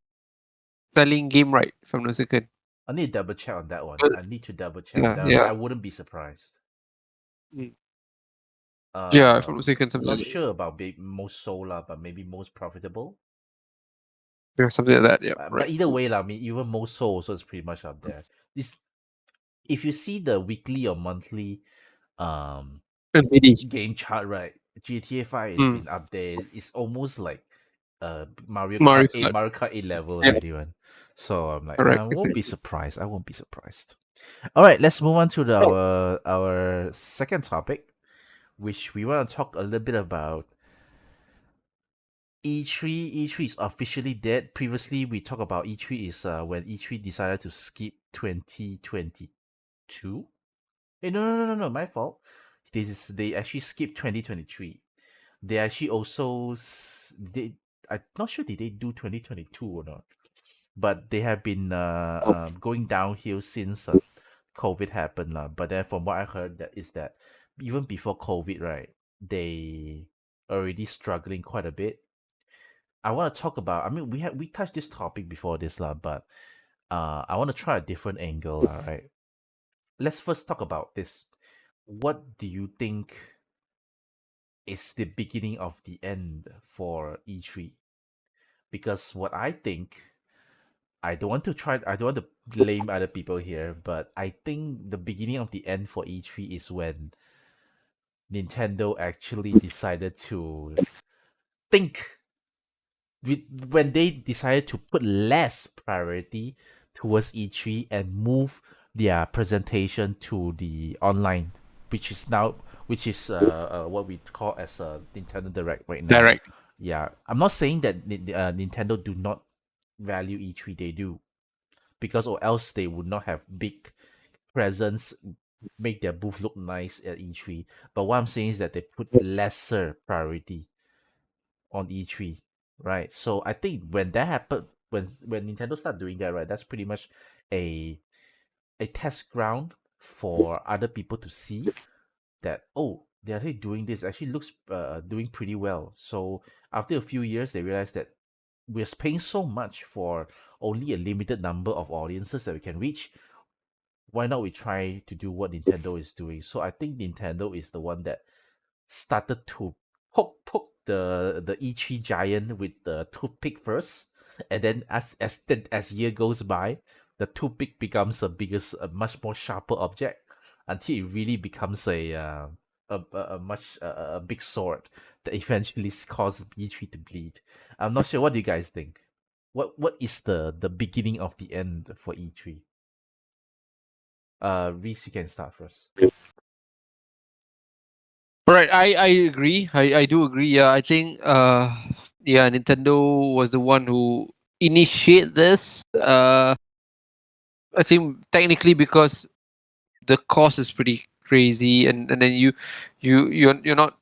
selling game, right? If I'm not mistaken. I need to double check on that one. Uh, I need to double check Yeah, that, but yeah, I wouldn't be surprised. mm, yeah. If I'm not mistaken, I'm something not like that. sure about most sold lah, but maybe most profitable. Yeah, something like that. Yeah, But right. either way lah, I mean, even most sold also is pretty much up there. This, if you see the weekly or monthly um TBD. game chart, right? GTA 5 has Mm. been up there. It's almost like Mario Kart Mario 8, Kart. Mario Kart 8 level Yeah, already, one. So I'm like, I correct. won't be surprised. I won't be surprised. All right, let's move on to our second topic, which we want to talk a little bit about E3. E3 is officially dead. Previously, we talked about E3 is when E3 decided to skip 2022. Hey, no, my fault. They actually skipped 2023. They actually also they I'm not sure did they do 2022 or not, but they have been going downhill since COVID happened lah. But then from what I heard that is that even before COVID, right, they already struggling quite a bit. I want to talk about. I mean, we touched this topic before this lah, but I want to try a different angle. All right, let's first talk about this. What do you think is the beginning of the end for E3? Because what I think I don't want to blame other people here, but I think the beginning of the end for E3 is when Nintendo actually decided to think when they decided to put less priority towards E3 and move their presentation to the online, which is now which is what we call as a Nintendo Direct right now. Direct. Yeah, I'm not saying that Nintendo do not value E3. They do, because or else they would not have big presence, make their booth look nice at E3. But what I'm saying is that they put lesser priority on E3, right? So I think when that happened, when Nintendo started doing that, right, that's pretty much a a test ground for other people to see that, oh, they're actually doing this, actually looks doing pretty well. So after a few years, they realized that we're paying so much for only a limited number of audiences that we can reach. Why not we try to do what Nintendo is doing? So I think Nintendo is the one that started to poke the E3 giant with the toothpick first, and then as year goes by, the toothpick becomes a much more sharper object until it really becomes a much a big sword that eventually causes E3 to bleed. I'm not sure. What do you guys think? What is the beginning of the end for E3? Reese, you can start first. All right, I agree. I do agree. Yeah, I think yeah, Nintendo was the one who initiate this. I think technically because the cost is pretty crazy, and then you're not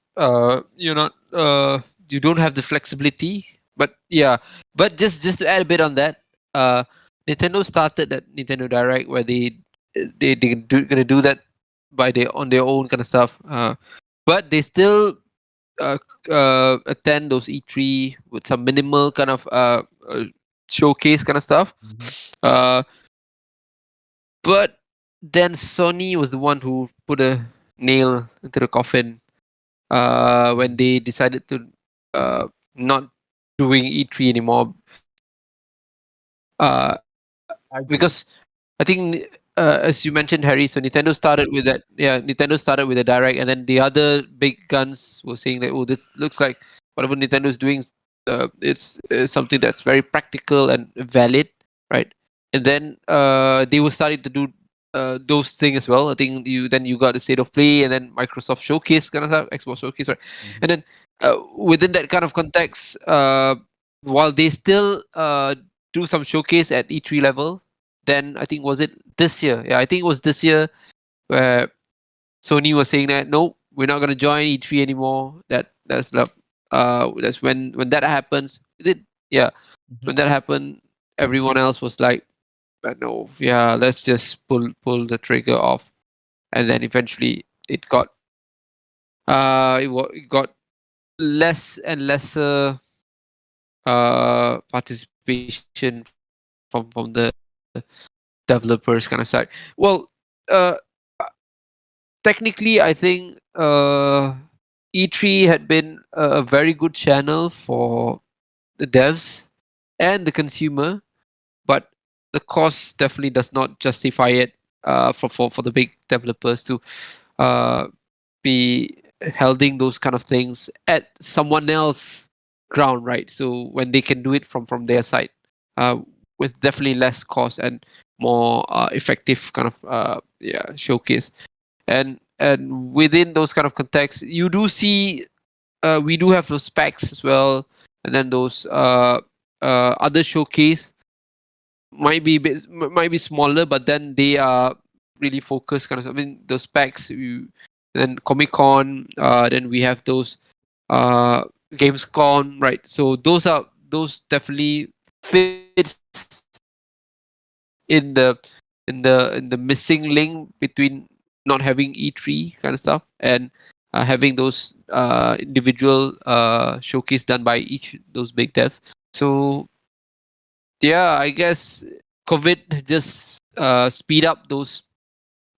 you don't have the flexibility. But yeah, but just to add a bit on that, uh, Nintendo started that Nintendo Direct where gonna do that by their on their own kind of stuff. But they still uh, attend those E3 with some minimal kind of showcase kind of stuff. Mm-hmm. Uh, but then Sony was the one who put a nail into the coffin when they decided to not doing E3 anymore. I Because agree. I think as you mentioned, Harry, so Nintendo started with that. Yeah, Nintendo started with the Direct, and then the other big guns were saying that, oh, this looks like whatever Nintendo's doing, it's something that's very practical and valid, right? And then they were starting to do those things as well. I think you got the State of Play, and then Microsoft Showcase kind of stuff, Xbox Showcase, right? Mm-hmm. And then within that kind of context, while they still do some showcase at E3 level, then I think was it this year? Yeah, I think it was this year where Sony was saying that no, we're not gonna join E3 anymore. That's when that happens. Is it? Yeah, Mm-hmm. when that happened, everyone else was like, no, yeah, let's just pull the trigger off, and then eventually it got less and lesser participation from the developers kind of side. Well, uh, technically, I think E3 had been a very good channel for the devs and the consumer, but the cost definitely does not justify it for the big developers to uh, be holding those kind of things at someone else ground, right? So when they can do it from their side, uh, with definitely less cost and more effective kind of showcase. And within those kind of contexts, you do see we do have those specs as well, and then those other showcase might be smaller, but then they are really focused kind of. I mean, those specs. Then Comic Con. Then we have those uh, Gamescom, right? So those definitely fits in the missing link between not having E3 kind of stuff and having those individual showcase done by each those big devs. So yeah, I guess COVID just speed up those.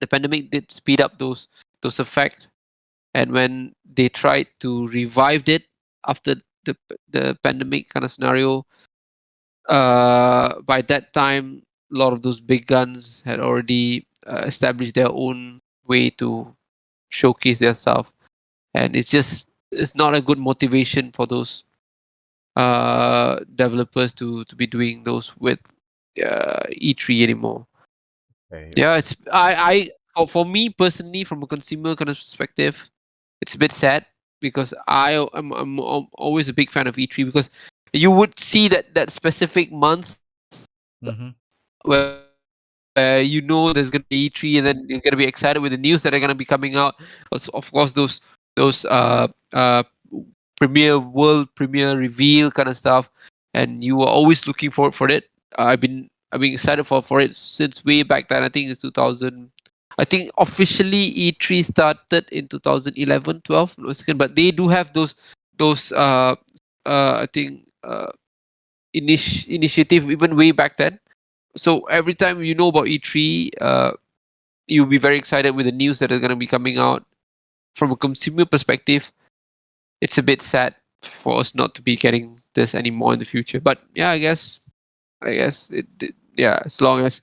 The pandemic did speed up those effects, and when they tried to revive it after the pandemic kind of scenario, by that time, a lot of those big guns had already established their own way to showcase their stuff, and it's not a good motivation for those developers to be doing those with E3 anymore. Okay. Yeah, Okay. it's for me personally, from a consumer kind of perspective, it's a bit sad because I'm always a big fan of E3 because you would see that specific month Mm-hmm. where you know there's gonna be E3 and then you're gonna be excited with the news that are gonna be coming out. Of course, those premiere world premiere reveal kind of stuff, and you were always looking forward for it. I've been excited for it since way back then. I think it's 2000. I think officially E3 started in 2011, 12, no second, but they do have those I think initiative even way back then. So every time you know about E3, you'll be very excited with the news that are going to be coming out. From a consumer perspective, it's a bit sad for us not to be getting this anymore in the future. But yeah, I guess yeah, as long as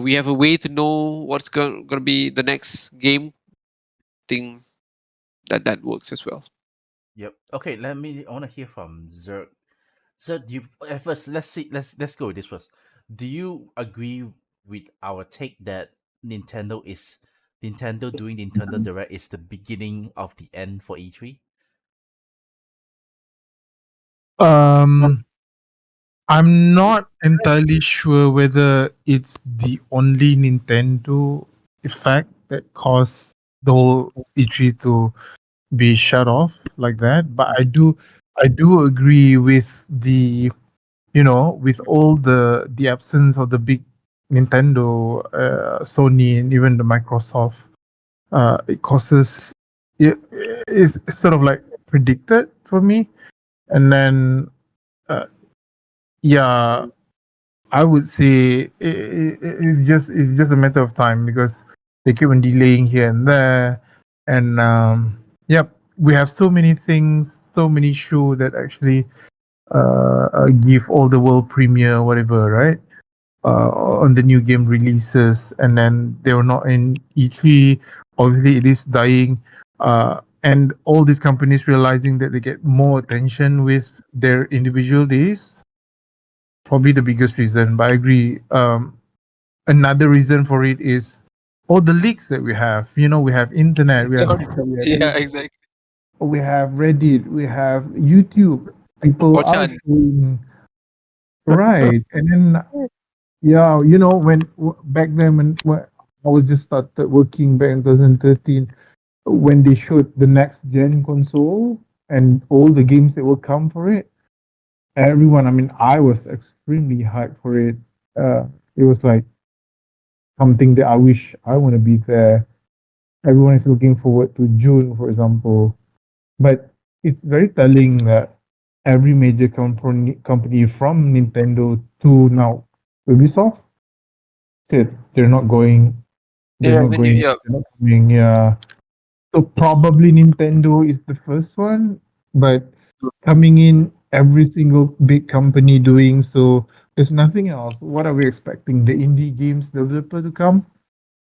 we have a way to know what's going to be the next game, I think that works as well. Yep. Okay. I want to hear from Zerg. Zerg, do you at first? Let's see. Let's go with this first. Do you agree with our take that Nintendo doing Nintendo Direct is the beginning of the end for E3? Um, I'm not entirely sure whether it's the only Nintendo effect that caused the whole E3 to be shut off like that. But I do agree with with all the absence of the big Nintendo, Sony, and even the Microsoft. It causes it's sort of like predicted for me, and then uh, yeah, I would say it's just a matter of time because they keep on delaying here and there, and yep, we have so many things, so many shows that actually give all the world premiere, whatever, right? On the new game releases, and then they were not in E3. Obviously, it is dying, and all these companies realizing that they get more attention with their individual days. Probably the biggest reason, but I agree. Another reason for it is all the leaks that we have. We have internet, we have Twitter, we have Yeah, Facebook, exactly. we have Reddit, we have YouTube. People are Fortune. showing right, and then yeah, back then when I was just started working back in 2013, when they showed the next gen console and all the games that will come for it, everyone, I mean, I was extremely hyped for it. It was like something that I wish I want to be there. Everyone is looking forward to June, for example. But it's very telling that every major company from Nintendo to now Ubisoft said they're Yeah, I not mean, going, yeah, they're not coming. Yeah. So probably Nintendo is the first one, but coming in every single big company doing so, there's nothing else. What are we expecting? The indie games developer to come?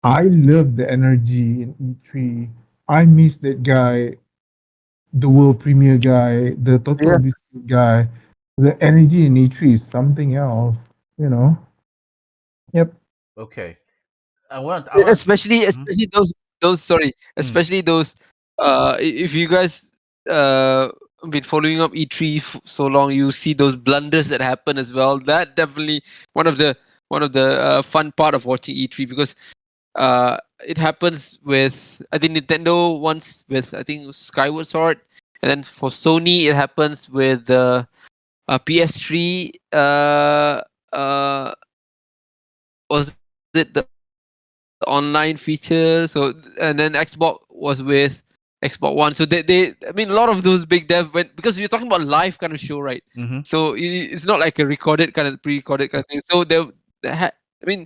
I love the energy in E3. I miss that guy, the world premiere guy, the total yeah. biscuit guy. The energy in E3 is something else, you know? Yep. Okay. I want. especially Mm-hmm. especially those sorry, Mm, especially those if you guys been following up E3 so long, you see those blunders that happen as well. That definitely one of the fun part of watching E3 because uh it happens with, I think, Nintendo once with, I think, Skyward Sword, and then for Sony it happens with the PS3 was it the online feature? So, and then Xbox was with Xbox One. So I mean, a lot of those big dev went, because you're talking about live kind of show, right? So mm-hmm. it's not like a recorded kind of pre-recorded kind of thing. So I mean,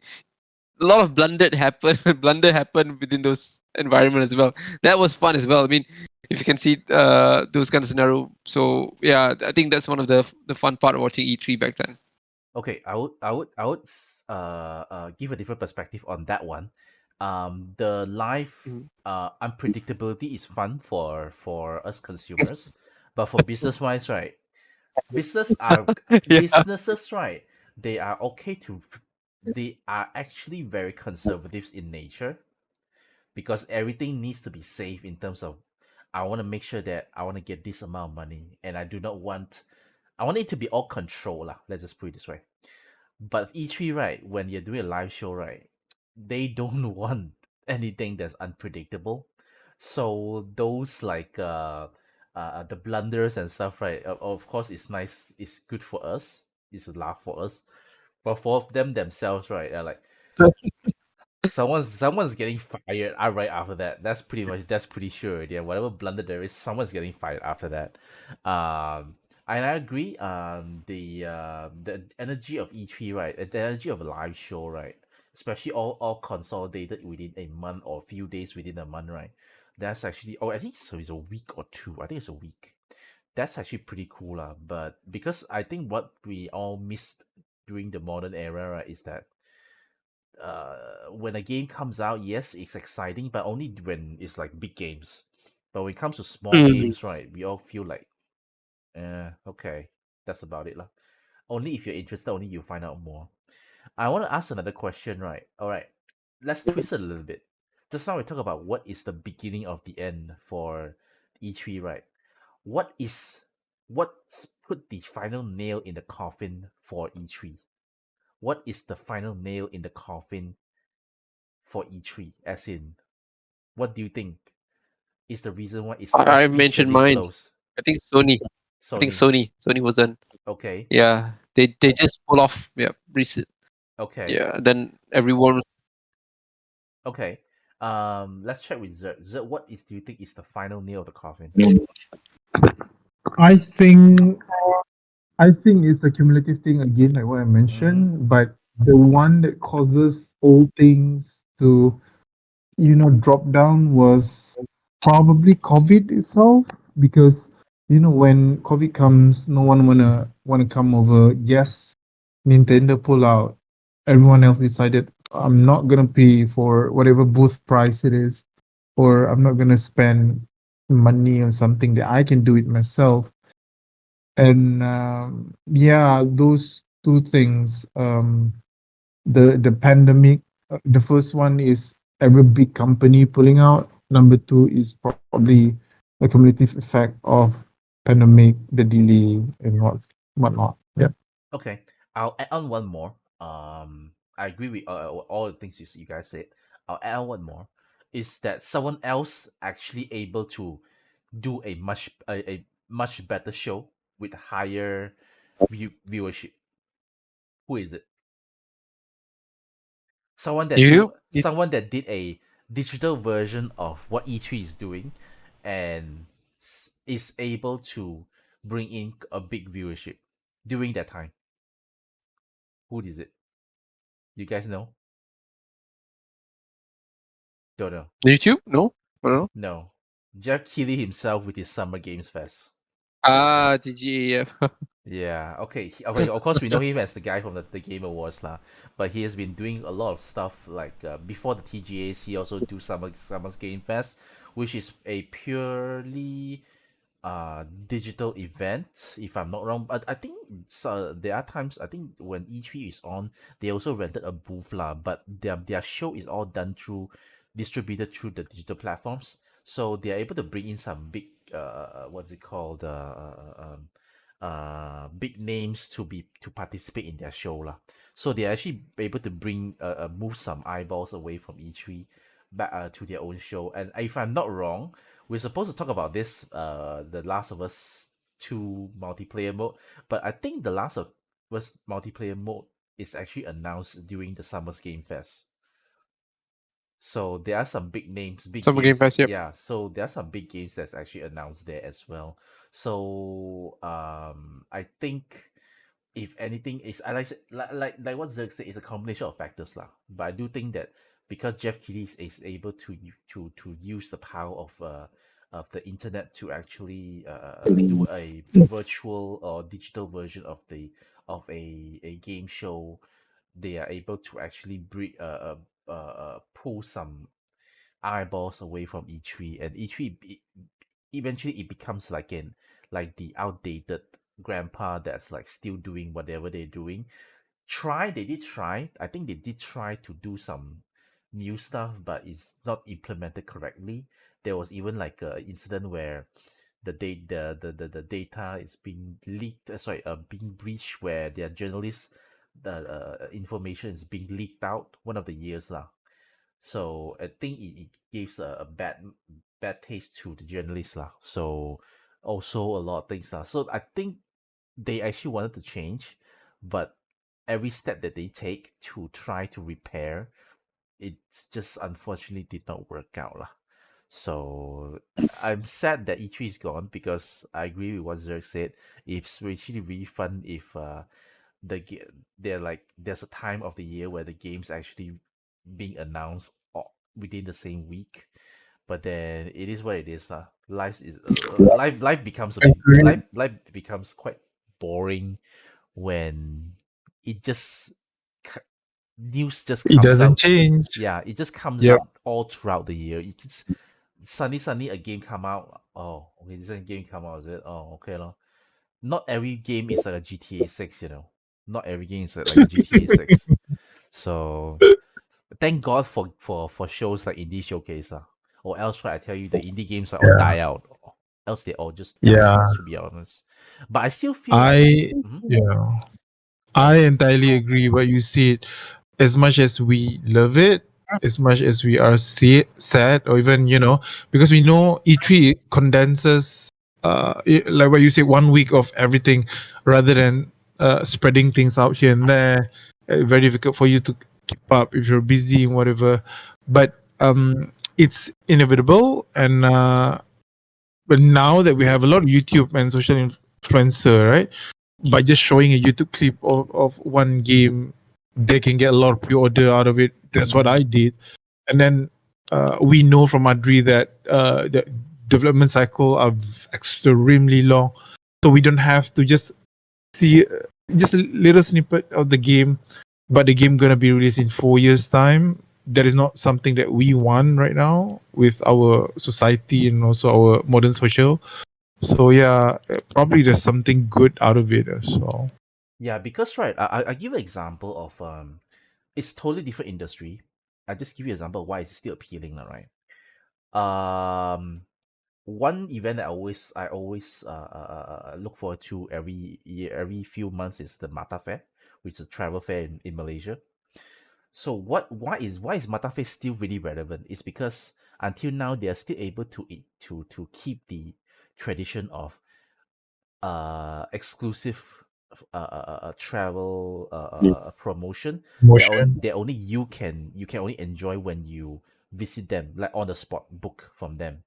a lot of blunder happen, blunder happen within those environment as well. That was fun as well. I mean, if you can see those kind of scenario. So yeah, I think that's one of the fun part of watching E3 back then. Okay, give a different perspective on that one. The life Mm. unpredictability is fun for us consumers, but for business wise, right? Business are Yeah. businesses, right? They are okay to, they are actually very conservative in nature because everything needs to be safe in terms of I want to make sure that I want to get this amount of money and I do not want, I want it to be all control lah. Let's just put it this way. But E3, right, when you're doing a live show, right, they don't want anything that's unpredictable. So those like the blunders and stuff, right? Of course, it's nice. It's good for us. It's a laugh for us. But for them themselves, right? They're like someone's getting fired right after that. That's pretty sure. Yeah, whatever blunder there is, someone's getting fired after that. And I agree. The energy of E3, right? The energy of a live show, right? Especially all consolidated within a month or a few days within a month, right? That's actually, oh, I think so. It's a week or two. I think it's a week. That's actually pretty cool, lah. But because I think what we all missed during the modern era, right, is that when a game comes out, yes, it's exciting, but only when it's like big games. But when it comes to small Mm. games, right, we all feel like, okay, that's about it, lah. Only if you're interested, only you find out more. I want to ask another question, right? All right, let's twist it a little bit. Just now we talk about what is the beginning of the end for E3, right? What is what's put the final nail in the coffin for E3? What is the final nail in the coffin for E3? As in, what do you think is the reason why it's I mentioned officially mine. closed? I think Sony. I think Sony. Sony. Sony was done. Okay. Yeah. They just pull off. Yeah. Recent. Okay. Yeah. Then everyone. Okay. Let's check with Zerg. Zerg, what is do you think is the final nail of the coffin? I think I think it's a cumulative thing again, like what I Mm-hmm. mentioned. But the one that causes all things to drop down was probably COVID itself, because when COVID comes, no one wanna come over. Yes, Nintendo pull out. Everyone else decided I'm not gonna pay for whatever booth price it is, or I'm not gonna spend money on something that I can do it myself. And yeah, those two things. The pandemic. The first one is every big company pulling out. Number two is probably the cumulative effect of pandemic, the delay, and whatnot. Yeah. Okay. I'll add on one more. I agree with all the things you guys said. I'll add on one more. Is that someone else actually able to do a much better show with higher viewership? Who is it? YouTube. Someone that did a digital version of what E3 is doing and is able to bring in a big viewership during that time. Who is it? You guys know? Don't know. YouTube. No. I don't know. No. Jeff Keighley himself with his Summer Games Fest. Ah, TGAF. Yeah, okay. Okay, of course we know him as the guy from the Game Awards lah. But he has been doing a lot of stuff like before the TGAs. He also do Summer's Game Fest, which is a purely digital event, if I'm not wrong. But I think there are times I think when E3 is on, they also rented a booth lah. But their show is all done through distributed through the digital platforms, so they are able to bring in some big what's it called big names to participate in their show lah. So they're actually able to bring move some eyeballs away from E3 back to their own show. And if I'm not wrong, we're supposed to talk about this the Last of Us 2 multiplayer mode, but I think the Last of Us multiplayer mode is actually announced during the Summer's Game Fest. So there are some big names, big Summer Game games. Pass. Yep. Yeah, so there are some big games that's actually announced there as well. So I think if anything is I like what Zerg said, it's a combination of factors lah. But I do think that because Jeff Keighley is able to to use the power of the internet to actually do a virtual or digital version of a game show, they are able to actually pull some eyeballs away from E3, and E3 eventually it becomes like the outdated grandpa that's like still doing whatever they're doing. They did try. I think they did try to do some new stuff, but it's not implemented correctly. There was even like a incident where the data is being leaked, being breached, where their journalists the information is being leaked out one of the years lah. So I think it gives a bad taste to the journalists lah. So also a lot of things lah. So I think they actually wanted to change, but every step that they take to try to repair, it's just unfortunately did not work out lah. So I'm sad that E3 is gone, because I agree with what Zerg said. It's actually really fun if there's a time of the year where the game's actually being announced within the same week. But then it is what it is lah. Life becomes a bit Agree. life becomes quite boring when it just c- news just It comes doesn't out. change. Yeah, it just comes Yep. out all throughout the year. It's suddenly a game come out. Oh, okay, this game come out, is it? Oh, okay, lor. Not every game is like a GTA 6, Not every game is like a GTA 6. So thank God for shows like Indie Showcase, or else, right, I tell you, the indie games are all Yeah. die out. Else they all just die out, Yeah. to be honest. But I still feel like, I Mhm. yeah. Yeah, I entirely agree what you said. As much as we love it, as much as we are sad, or even because we know E3 condenses, like what you say, 1 week of everything, rather than spreading things out here and there. Very difficult for you to keep up if you're busy and whatever. But it's inevitable, and but now that we have a lot of YouTube and social influencer, right? By just showing a YouTube clip of one game, they can get a lot of pre-order out of it. That's what I did, and then we know from Adri that the development cycle are extremely long, so we don't have to just see just a little snippet of the game, but the game gonna be released in 4 years' time. That is not something that we want right now with our society and also our modern social. So yeah, probably there's something good out of it as well. yeah, because right, I give an example of it's totally different industry. I just give you an example of why it's still appealing, lah, right? One event that I always look forward to every year, every few months, is the Mata Fair, which is a travel fair in Malaysia. So why is Mata Fair still really relevant? It's because until now they are still able to keep the tradition of exclusive travel promotion Motion. that only you can only enjoy when you visit them, like on the spot book from them.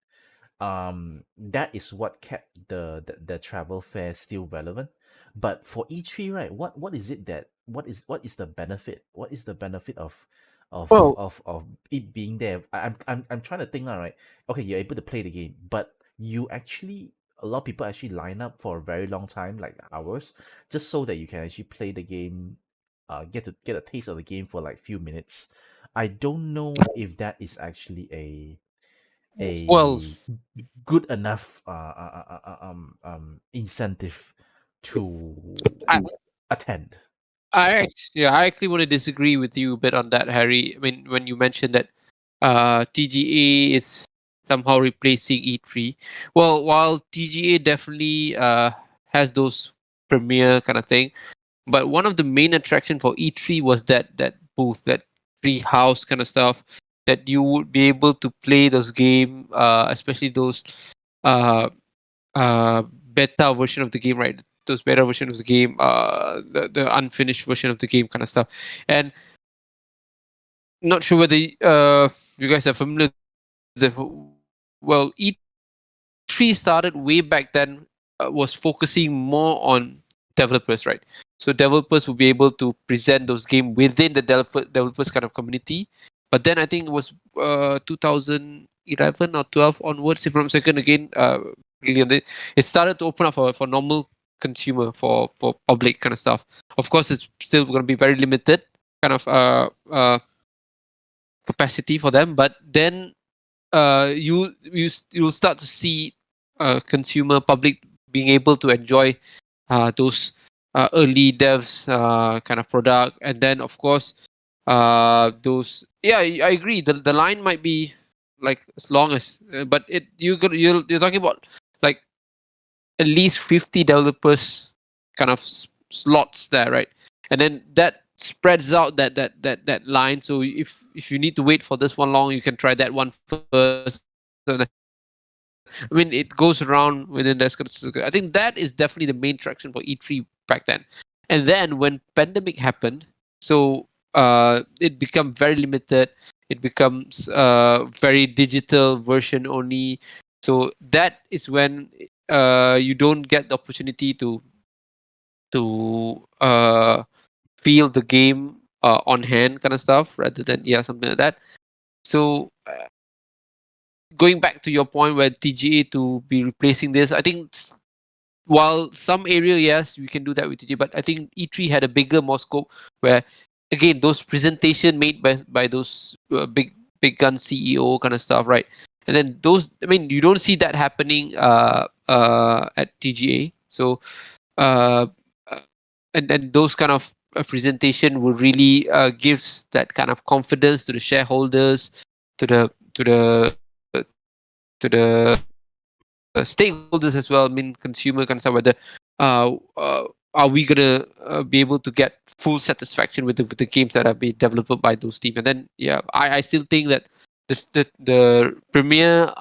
That is what kept the travel fair still relevant. But for E3, right, what is it that what is the benefit, of Well, it being there? I'm trying to think now, right? Okay, you're able to play the game, but you actually, a lot of people actually line up for a very long time, like hours, just so that you can actually play the game, get a taste of the game for like few minutes. I don't know if that is actually well, a good enough incentive I, to attend. I actually want to disagree with you a bit on that, Harry. I mean, when you mentioned that TGA is somehow replacing E3. Well, while TGA definitely has those premiere kind of thing, but one of the main attraction for E3 was that booth, that tree house kind of stuff, that you would be able to play those game, especially those uh, beta version of the game, right? Those beta version of the game, the unfinished version of the game kind of stuff. And not sure whether you guys are familiar with well, E3 started way back then, was focusing more on developers, right? So developers will be able to present those games within the developers kind of community. But then I think it was 2000. 2011 or 12 onwards, if I'm not mistaken. Again, really on it started to open up for normal consumer, for public kind of stuff. Of course, it's still going to be very limited kind of capacity for them, but then you'll start to see consumer public being able to enjoy those early devs kind of product, and then of course those, yeah, I agree, the line might be like as long as but you're talking about like at least 50 developers kind of slots there, right? And then that spreads out that line. So if you need to wait for this one long, you can try that one first. I mean, it goes around within that. I think that is definitely the main traction for E3 back then. And then when pandemic happened, so it become very limited. It becomes very digital version only. So that is when you don't get the opportunity to feel the game on hand kind of stuff, rather than, yeah, something like that. So going back to your point where TGA to be replacing this, I think while some area, yes, we can do that with TGA, but I think E3 had a bigger, more scope where, again, those presentation made by those big gun CEO kind of stuff, right? And then those, I mean, you don't see that happening at TGA. So uh, uh, and those kind of presentation will really gives that kind of confidence to the shareholders, to the stakeholders as well. I mean, consumer kind of stuff. Whether uh, uh, are we gonna be able to get full satisfaction with the games that have been developed by those teams? And then, yeah, I still think that the premiere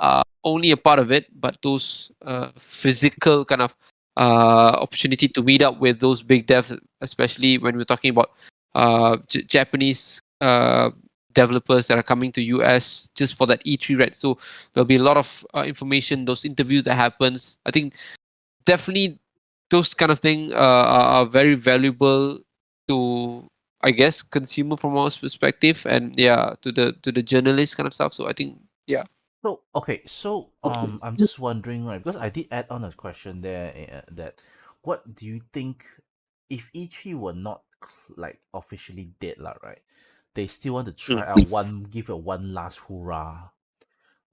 only a part of it, but those physical kind of opportunity to meet up with those big devs, especially when we're talking about Japanese developers that are coming to US just for that E3, right? So there'll be a lot of information, those interviews that happens. I think definitely those kind of thing are very valuable to, I guess, consumer from our perspective, and yeah, to the journalist kind of stuff. So I think, yeah. So okay, so I'm just wondering, right? Because I did add on a question there, that what do you think if E3 were not like officially dead, lah, right? They still want to try Mm. out give a one last hurrah,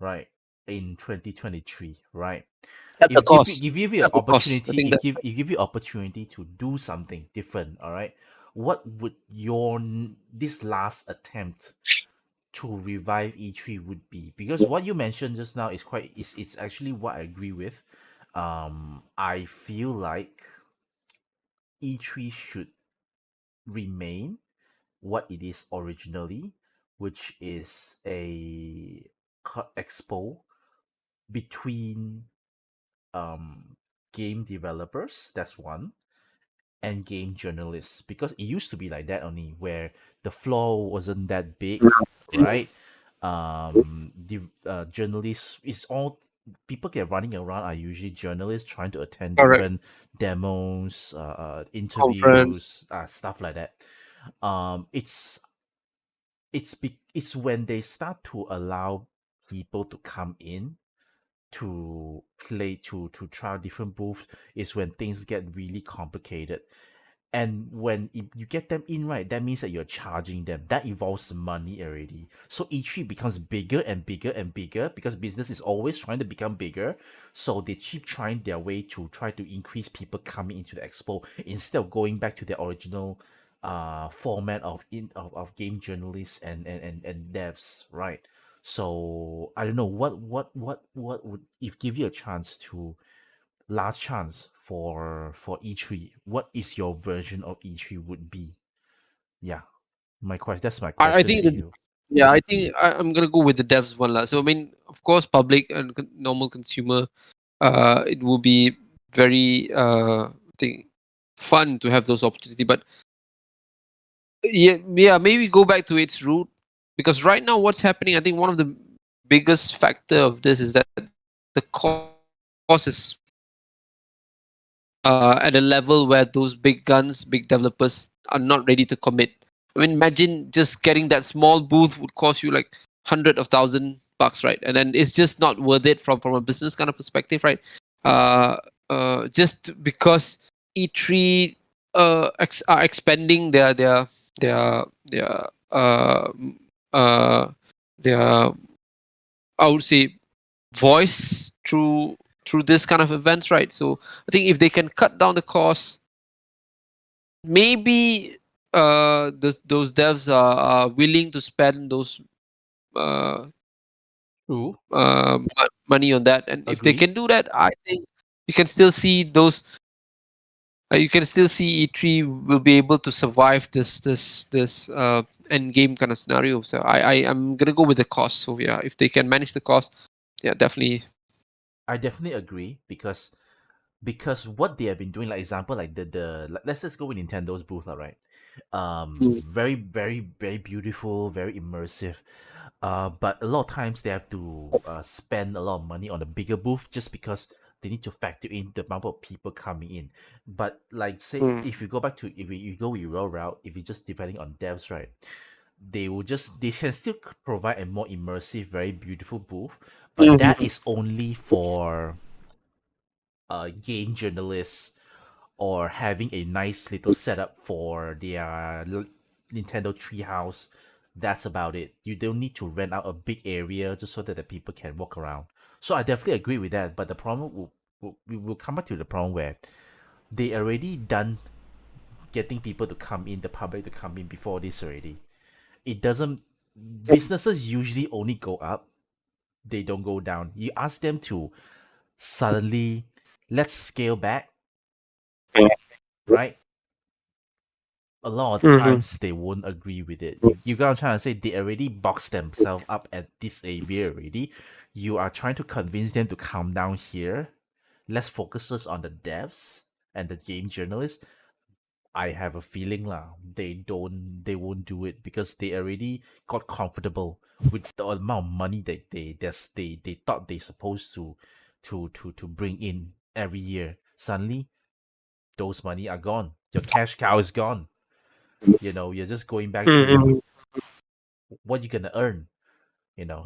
right? In 2023, right? At the If give you cost. give you an At the cost. I opportunity, think that. it give you opportunity to do something different, all right? What would your this last attempt to revive E3 would be? Because what you mentioned just now is quite is it's actually what I agree with. I feel like E3 should remain what it is originally, which is a expo between um game developers, that's one, and game journalists, because it used to be like that only, where the floor wasn't that big, right? Journalists is all people get running around are usually journalists trying to attend Correct. different demos, Conference. interviews, stuff like that. It's when they start to allow people to come in to play to try different booths is when things get really complicated. And when you get them in, right, that means that you're charging them. That involves money already. So E3 becomes bigger and bigger and bigger because business is always trying to become bigger. So they keep trying their way to try to increase people coming into the expo instead of going back to their original format of game journalists and devs, right? So I don't know what would, if give you a chance to last chance for E3, what is your version of E3 would be? Yeah, that's my I question think to the, you. yeah, I think I'm gonna go with the devs one last. So I mean, of course, public and normal consumer, it will be very I think fun to have those opportunity. But yeah, maybe go back to its root, because right now what's happening, I think one of the biggest factor of this is that the cost is at a level where those big guns, big developers are not ready to commit. I mean, imagine just getting that small booth would cost you like hundred of thousand bucks, right? And then it's just not worth it from a business kind of perspective, right? Uh, just because E3 are expanding their uh, their I would say voice through this kind of events, right? So I think if they can cut down the cost, maybe those devs are willing to spend those uh, True. money on that, and if they Agree. can do that, I think you can still see those. You can still see E3 will be able to survive this end game kind of scenario. So I'm gonna go with the cost. So yeah, if they can manage the cost, yeah, definitely. I definitely agree because what they have been doing, like example, like let's just go with Nintendo's booth, all right. Very very beautiful, very immersive. But a lot of times they have to spend a lot of money on a bigger booth just because they need to factor in the number of people coming in. But like say Mm. if you go back to if you go with your route, if you're just depending on devs, right? They can still provide a more immersive, very beautiful booth, but that Mhm. is only for game journalists or having a nice little setup for their Nintendo Treehouse. That's about it. You don't need to rent out a big area just so that the people can walk around. So I definitely agree with that. But the problem we will come back to the problem where they already done getting people to come in, the public to come in before this already. It doesn't. Businesses usually only go up. They don't go down. You ask them to suddenly let's scale back, right? A lot of Mhm. times they won't agree with it. You got what I'm trying to say? They already boxed themselves up at this area already. You are trying to convince them to calm down here. Let's focus us on the devs and the game journalists. I have a feeling lah. They won't do it because they already got comfortable with the amount of money that they thought they supposed to bring in every year. Suddenly those money are gone. Your cash cow is gone. You're just going back to Mhm. what you're gonna earn.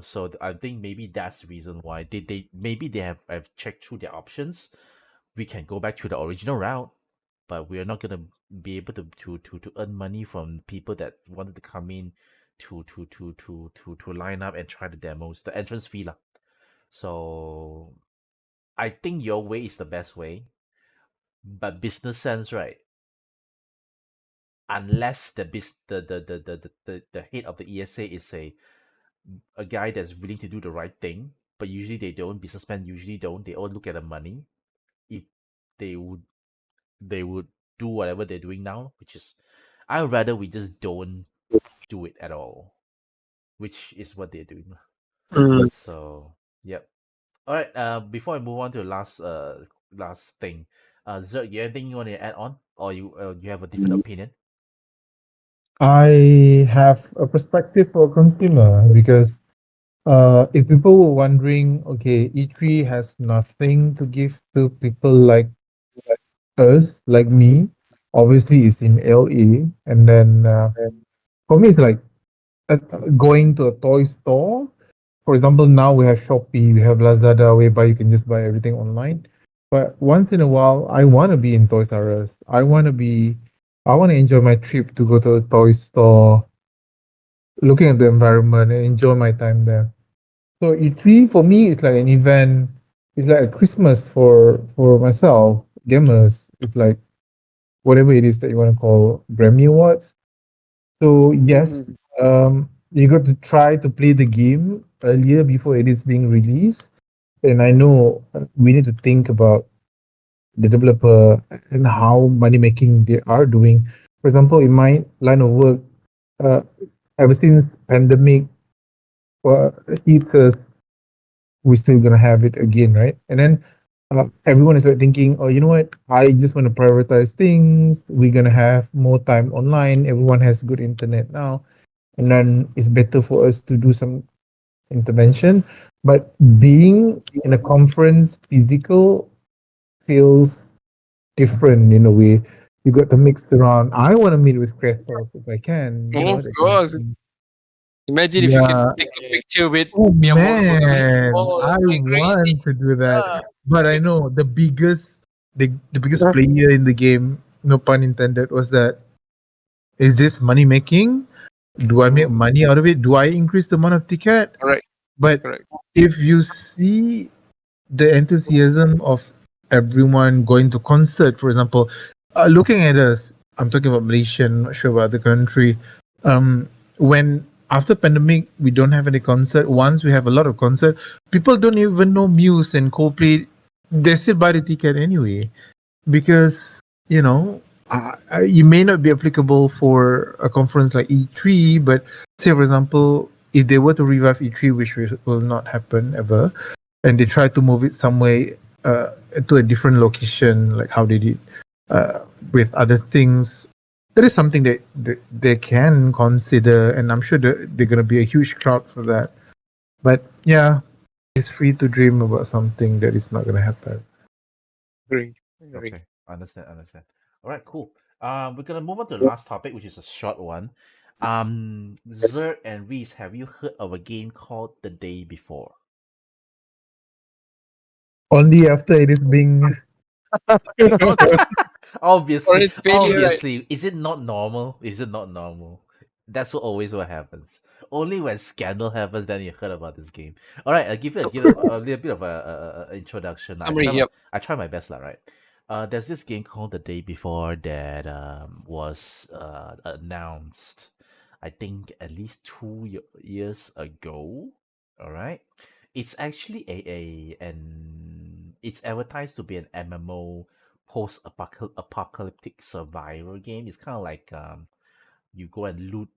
So I think maybe that's the reason why they maybe they have checked through their options. We can go back to the original route, but we're not gonna be able to earn money from people that wanted to come in to line up and try the demos, the entrance fee lah. So I think your way is the best way, but business sense, right? Unless the head of the ESA is a guy that's willing to do the right thing, but usually they don't. Businessmen usually don't. They all look at the money. If they would they would do whatever they're doing now, which is I'd rather we just don't do it at all, which is what they're doing. Mhm. So yep. All right. Before I move on to the last thing, Zerg, you anything you want to add on, or you have a different opinion? I have a perspective for a consumer because if people were wondering, okay, E3 has nothing to give to people like us, like me. Obviously, it's in LA, and then for me, it's like uh, going to a toy store. For example, now we have Shopee, we have Lazada, whereby you can just buy everything online. But once in a while, I want to be in Toys R Us. I want to enjoy my trip to go to a toy store, looking at the environment and enjoy my time there. So E3 for me is like an event. It's like a Christmas for myself, gamers. It's like whatever it is that you want to call Grammy Awards. So yes, you got to try to play the game earlier before it is being released. And I know we need to think about the developer and how money making they are doing. For example, in my line of work, uh, ever since pandemic hit us, we're still gonna have it again, right? And then everyone is like thinking, oh, you know what? I just want to prioritize things. We're gonna have more time online. Everyone has good internet now, and then it's better for us to do some intervention. But being in a conference physical feels different in a way. You got to mix around. I want to meet with Crestals if I can, Of that kind of course. thing. Imagine if you can Yeah. take a picture with Oh Miyamoto's face. man, Oh, I that's like crazy. want to do that, Yeah. but I know the biggest player in the game, no pun intended, was that is this money making? Do I make money out of it? Do I increase the amount of ticket? Correct. But Correct. if you see the enthusiasm of everyone going to concert, for example, looking at us, I'm talking about Malaysia, not sure about the country. When after pandemic we don't have any concert, once we have a lot of concert, people don't even know Muse and Coldplay. They still buy the ticket anyway because you know it may not be applicable for a conference like E3, but say for example, if they were to revive E3, which will not happen ever, and they try to move it somewhere to a different location, like how they did with other things. That is something that they can consider, and I'm sure that they're going to be a huge crowd for that. But yeah, it's free to dream about something that is not going to happen. Agree. Agree. Okay, understand, understand. All right, cool. We're gonna move on to the last topic, which is a short one. Zerg and Reese, have you heard of a game called The Day Before? Only after it is being Not for Obviously, his failure, right? obviously, is it not normal? Is it not normal? That's what happens. Only when scandal happens, then you heard about this game. All right, I'll give you a little bit of a introduction. Summary. Yep. I try my best, lah. Right. There's this game called The Day Before that was announced, I think at least 2 years ago. All right. It's actually it's advertised to be an MMO post apocalyptic survival game. It's kind of like you go and loot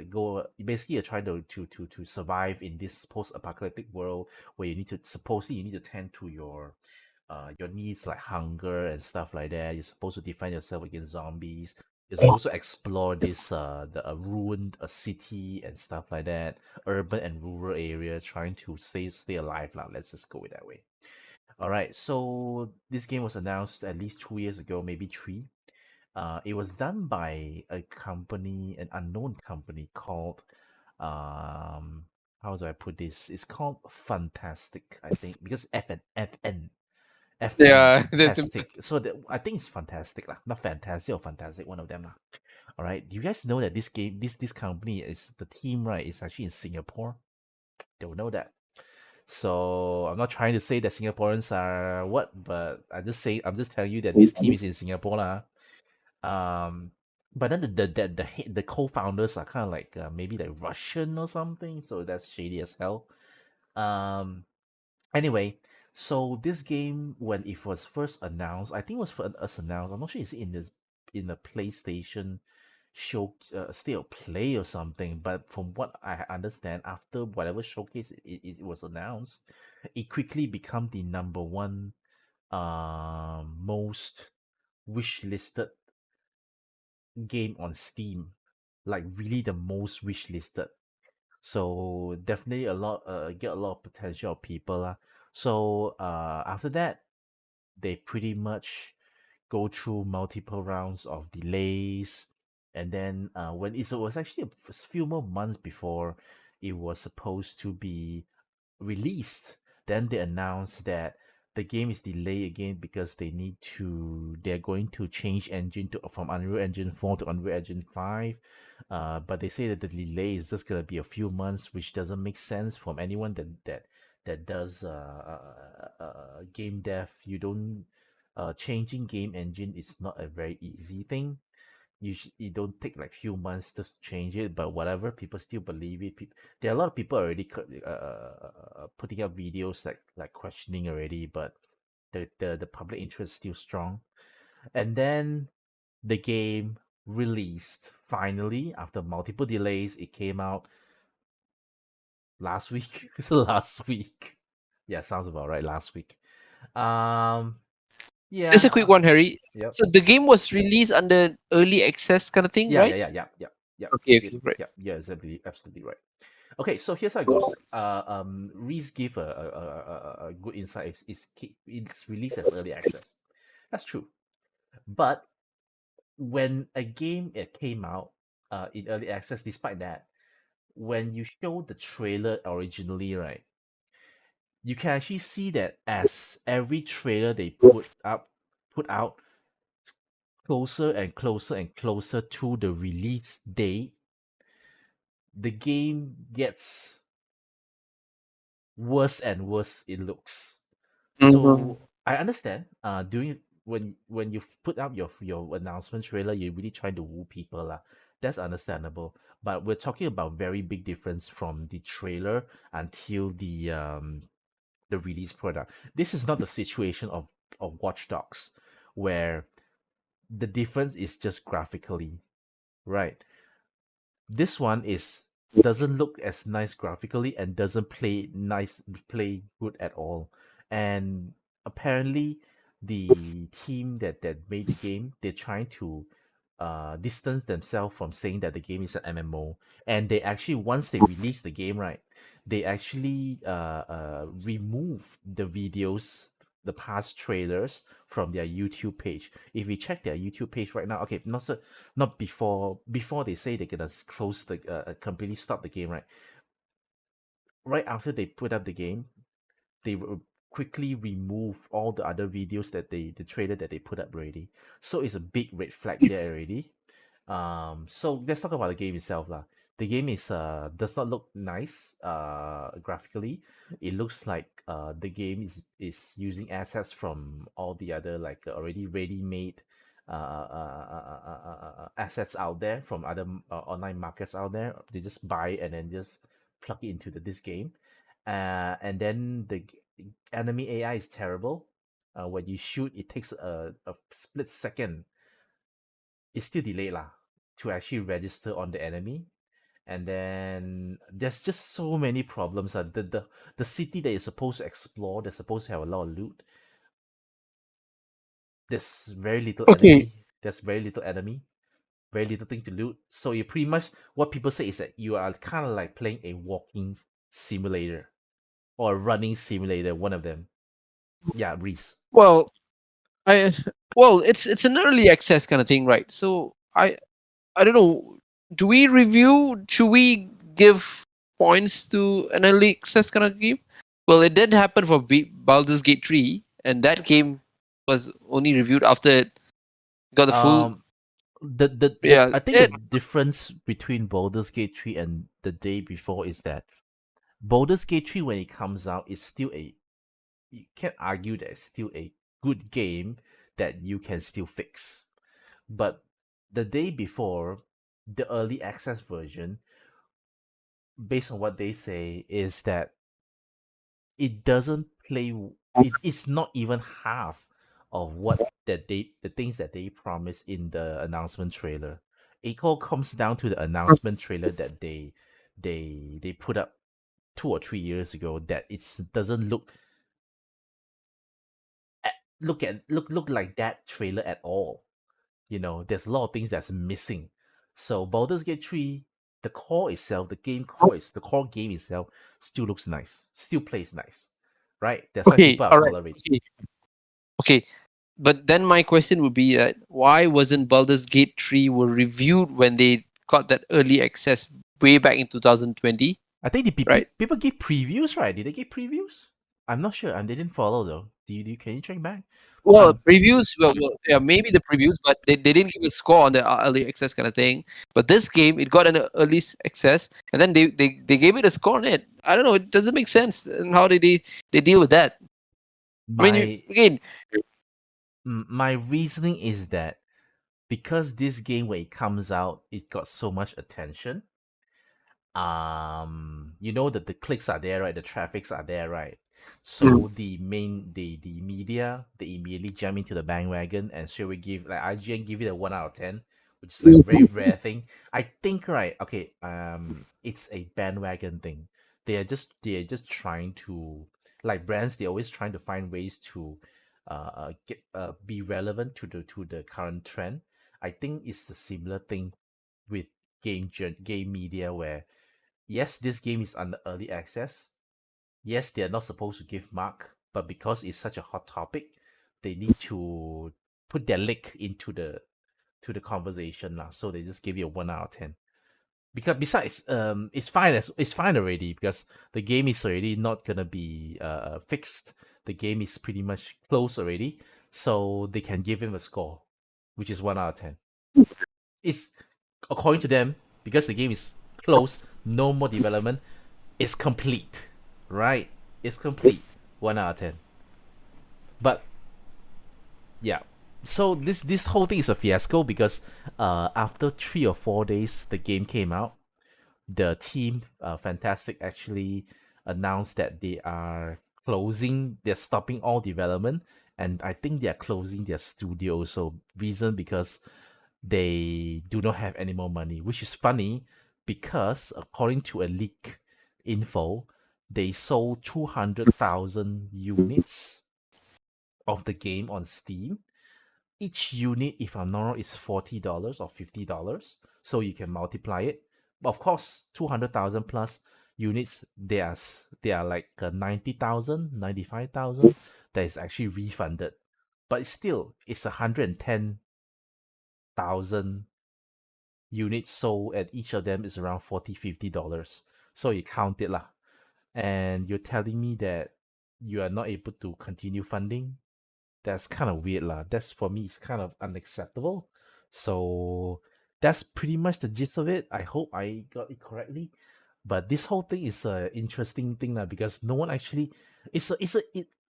go basically you're trying to survive in this post apocalyptic world where you need to supposedly you need to tend to your needs like hunger and stuff like that. You're supposed to defend yourself against zombies. You're supposed to explore this the ruined city and stuff like that, urban and rural areas, trying to stay alive now. Let's just go it that way. All right, so this game was announced at least 2 years ago, maybe three. It was done by a company, an unknown company called, um, how do I put this? It's called Fantastic, I think, because Yeah. That's Fantastic. So I think it's Fantastic lah, not Fantastic or Fantastic, one of them lah. All right, do you guys know that this company is the team right? Is actually in Singapore. Don't know that. So I'm not trying to say that Singaporeans are what, but I'm just telling you that this team is in Singapore lah. But then the co-founders are kind of like maybe like Russian or something, so that's shady as hell. Um, Anyway, so this game when it was first announced, I think it was first announced. I'm not sure it's in the PlayStation show state of play or something. But from what I understand, after whatever showcase it was announced, it quickly become the number one most wish listed game on Steam, like really the most wish listed. So definitely get a lot of potential of people lah. So after that, they pretty much go through multiple rounds of delays, and then when it was actually a few more months before it was supposed to be released, then they announced that the game is delayed again because they're going to change engine to from Unreal Engine 4 to Unreal Engine 5. But they say that the delay is just gonna be a few months, which doesn't make sense from anyone that does game dev. You don't changing game engine is not a very easy thing. You don't take like few months just to change it, but whatever, people still believe it. There are a lot of people already putting up videos like questioning already, but the public interest is still strong. And then the game released finally after multiple delays. It came out last week. So last week, yeah, sounds about right. Last week, um, just yeah, a quick one, Harry. yep. So the game was released under early access kind of thing, Yeah, right? yeah, yeah, yeah, yeah, yeah. Okay. Okay. Right. Yeah, yeah, absolutely right. Okay, so here's how it goes. Reese gave a good insight. It's released as early access. That's true. But when a game it came out in early access, despite that, when you show the trailer originally, right, you can actually see that as every trailer they put out closer and closer and closer to the release date, the game gets worse and worse it looks. Mhm. So I understand. Doing when you put out your announcement trailer, you're really trying to woo people lah. That's understandable. But we're talking about very big difference from the trailer until the release product. This is not the situation of Watch Dogs, where the difference is just graphically, right? This one is doesn't look as nice graphically and doesn't play good at all. And apparently the team that made the game, they're trying to distance themselves from saying that the game is an MMO. And they actually, once they release the game, right, they actually remove the videos, the past trailers from their YouTube page. If we check their YouTube page right now, okay, not before they say they're gonna close the completely stop the game, right? Right after they put up the game, they will quickly remove all the other videos that the trailer that they put up already. So it's a big red flag there already. So let's talk about the game itself lah. The game is does not look nice graphically. It looks like the game is using assets from all the other like already ready made assets out there from other online markets out there. They just buy and then just plug it into this game, and then the enemy AI is terrible. When you shoot, it takes a split second. It's still delayed lah to actually register on the enemy. And then there's just so many problems. The city that you're supposed to explore, they're supposed to have a lot of loot. There's very little Okay. enemy. There's very little enemy. Very little thing to loot. So you pretty much, what people say is that you are kind of like playing a walking simulator or a running simulator. One of them. Yeah, Reese. Well, I well, it's an early access kind of thing, right? So I don't know. Do we review? Should we give points to an early access kind of game? Well, it did happen for Baldur's Gate 3, and that game was only reviewed after it got the full. Um, the Yeah, I think the it. difference between Baldur's Gate 3 and the day before is that Baldur's Gate 3, when it comes out, is still a, you can't argue that it's still a good game that you can still fix. But the day before, the early access version, based on what they say, is that it doesn't it's not even half of what that the things that they promised in the announcement trailer. It all comes down to the announcement trailer that they put up 2 or 3 years ago, that it doesn't look like that trailer at all. There's a lot of things that's missing. So Baldur's Gate 3, the core itself, the core game itself still looks nice, still plays nice, right? That's why Okay, people are all right. tolerating. Okay, okay. But then my question would be that why wasn't Baldur's Gate 3 were reviewed when they got that early access way back in 2020, I think the right? people give previews, right? Did they give previews? I'm not sure. And they didn't follow though. Can you check back? Well, Um, previews, yeah, maybe the previews, but they didn't give a score on the early access kind of thing. But this game, it got an early access, and then they gave it a score on it. I don't know. It doesn't make sense. And how did they deal with that? I mean, my again, my reasoning is that because this game, when it comes out, it got so much attention. That the clicks are there, right? The traffics are there, right? mm, So the media, they immediately jump into the bandwagon, and sure, we give, like, IGN give it a 1 out of 10, which is like a very rare thing. I think, right? Okay, it's a bandwagon thing. They are just trying to, like brands, they're always trying to find ways to get be relevant to the current trend. I think it's the similar thing with game media, where yes, this game is under early access. Yes, they are not supposed to give mark, but because it's such a hot topic, they need to put their leg into the conversation lah. So they just give you a 1 out of 10. because besides it's fine already because the game is already not gonna be fixed. The game is pretty much closed already, so they can give him a score, which is 1 out of 10. It's according to them, because the game is closed, no more development, it's complete, right? It's complete, 1 out of 10. But yeah, so this whole thing is a fiasco because after 3 or 4 days the game came out, the team, Fantastic, actually announced that they're stopping all development, and I think they're closing their studio also. Reason because they do not have any more money, which is funny because according to a leak info, they sold 200,000 units of the game on Steam. Each unit, if I'm not wrong, is $40 or $50. So you can multiply it. But of course, 200,000 plus units, they are like 90,000, 95,000 that is actually refunded. But it's 110,000 units sold, and each of them is around $40, $50. So you count it lah. And you're telling me that you are not able to continue funding? That's kind of weird lah. That's, for me, it's kind of unacceptable. So that's pretty much the gist of it. I hope I got it correctly. But this whole thing is a interesting thing lah, because no one actually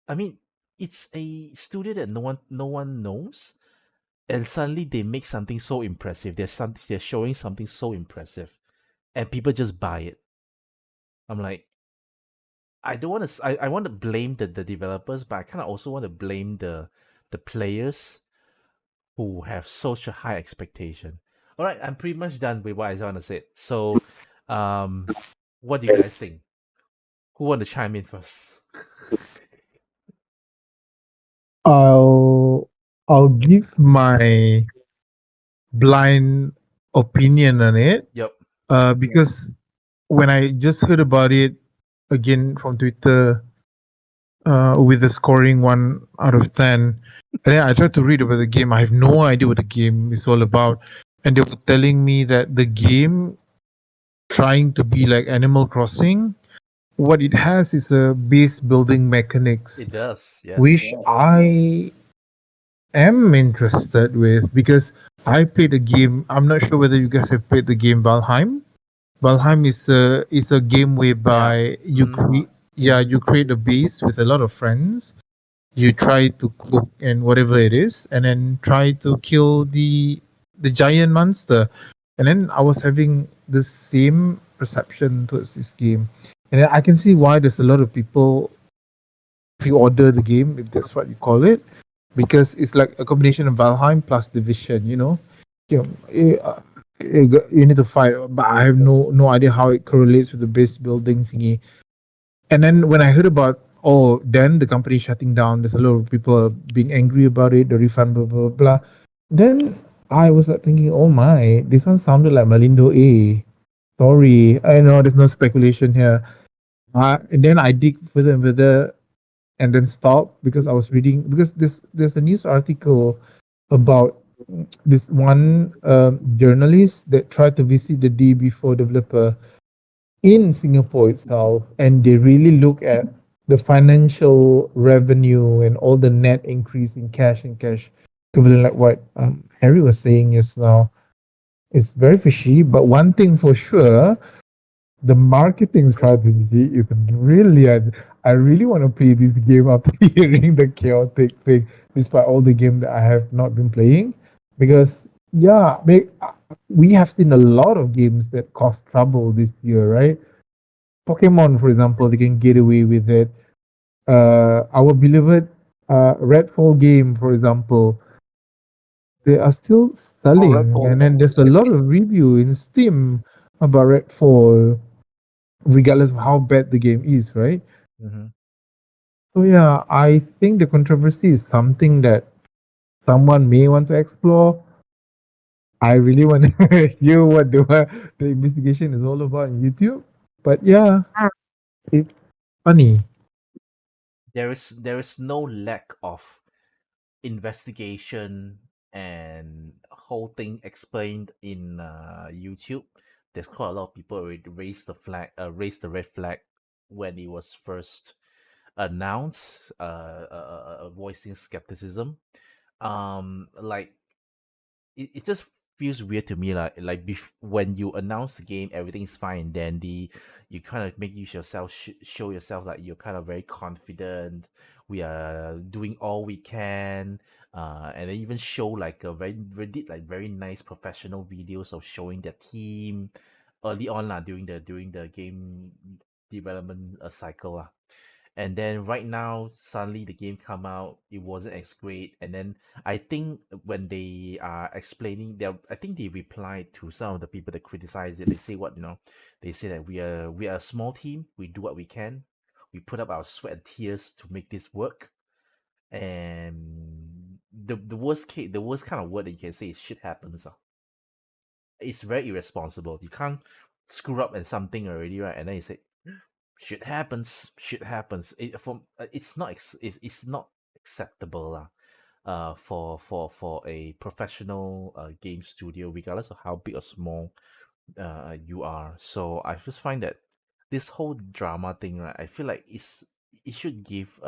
I mean, it's a studio that no one knows, and suddenly they make something so impressive. They're showing something so impressive, and people just buy it. I'm like, I don't want to. I want to blame the developers, but I kind of also want to blame the players who have such a high expectation. All right, I'm pretty much done with what I want to say. So, um, what do you guys think? Who want to chime in first? I'll I'll give my blind opinion on it. Yep. Because when I just heard about it again from Twitter, with the scoring 1 out of 10, and then I tried to read about the game. I have no idea what the game is all about, and they were telling me that the game trying to be like Animal Crossing. What it has is a base building mechanics, It does. which Yes. I am interested with because I played a game. I'm not sure whether you guys have played the game Valheim. Valheim is a game Yeah. whereby Mm-hmm. you create a base with a lot of friends. You try to cook and whatever it is, and then try to kill the giant monster. And then I was having the same perception towards this game, and then I can see why there's a lot of people pre-order the game, if that's what you call it, because it's like a combination of Valheim plus Division. You need to fight, but I have no idea how it correlates with the base building thingy. And then when I heard about, oh, then the company shutting down, there's a lot of people being angry about it, the refund, blah blah blah. Then I was like thinking, oh my, this one sounded like Malindo A. Sorry, I know there's no speculation here. And then I dig further and further, and then stop because I was reading, because there's a news article about this one journalist that tried to visit the DB4 developer in Singapore itself, and they really look at the financial revenue and all the net increase in cash and cash equivalent, like what Harry was saying just now. It's very fishy, but one thing for sure, the marketing strategy is really. I really want to play this game after hearing the chaotic thing, despite all the game that I have not been playing, because yeah, we have seen a lot of games that cause trouble this year, right? Pokemon, for example, they can get away with it. Our beloved Redfall game, for example, they are still selling, and then there's a lot of review in Steam about Redfall, regardless of how bad the game is, right? Mm-hmm. So yeah, I think the controversy is something that someone may want to explore. I really want to hear what the investigation is all about on YouTube. But yeah, it's funny. There is no lack of investigation and whole thing explained in YouTube. there's quite a lot of people already raised the red flag when it was first announced, voicing skepticism. Like it just feels weird to me, like when you announce the game, everything's fine and dandy. You kind of make yourself show yourself like you're kind of very confident. We are doing all we can, and they even show like a did like very nice professional videos of showing their team early on lah, during the game development cycle lah. And then right now suddenly the game come out, it wasn't as great. And then I think when they are explaining, I think they replied to some of the people that criticize it. They say what, they say that we are a small team, we do what we can, we put up our sweat and tears to make this work. And the worst kind of word that you can say is shit happens. It's very irresponsible. You can't screw up and something already, right? And then you say shit happens, shit happens. It's not acceptable lah. For a professional game studio, regardless of how big or small you are. So I just find that this whole drama thing, right? I feel like it should give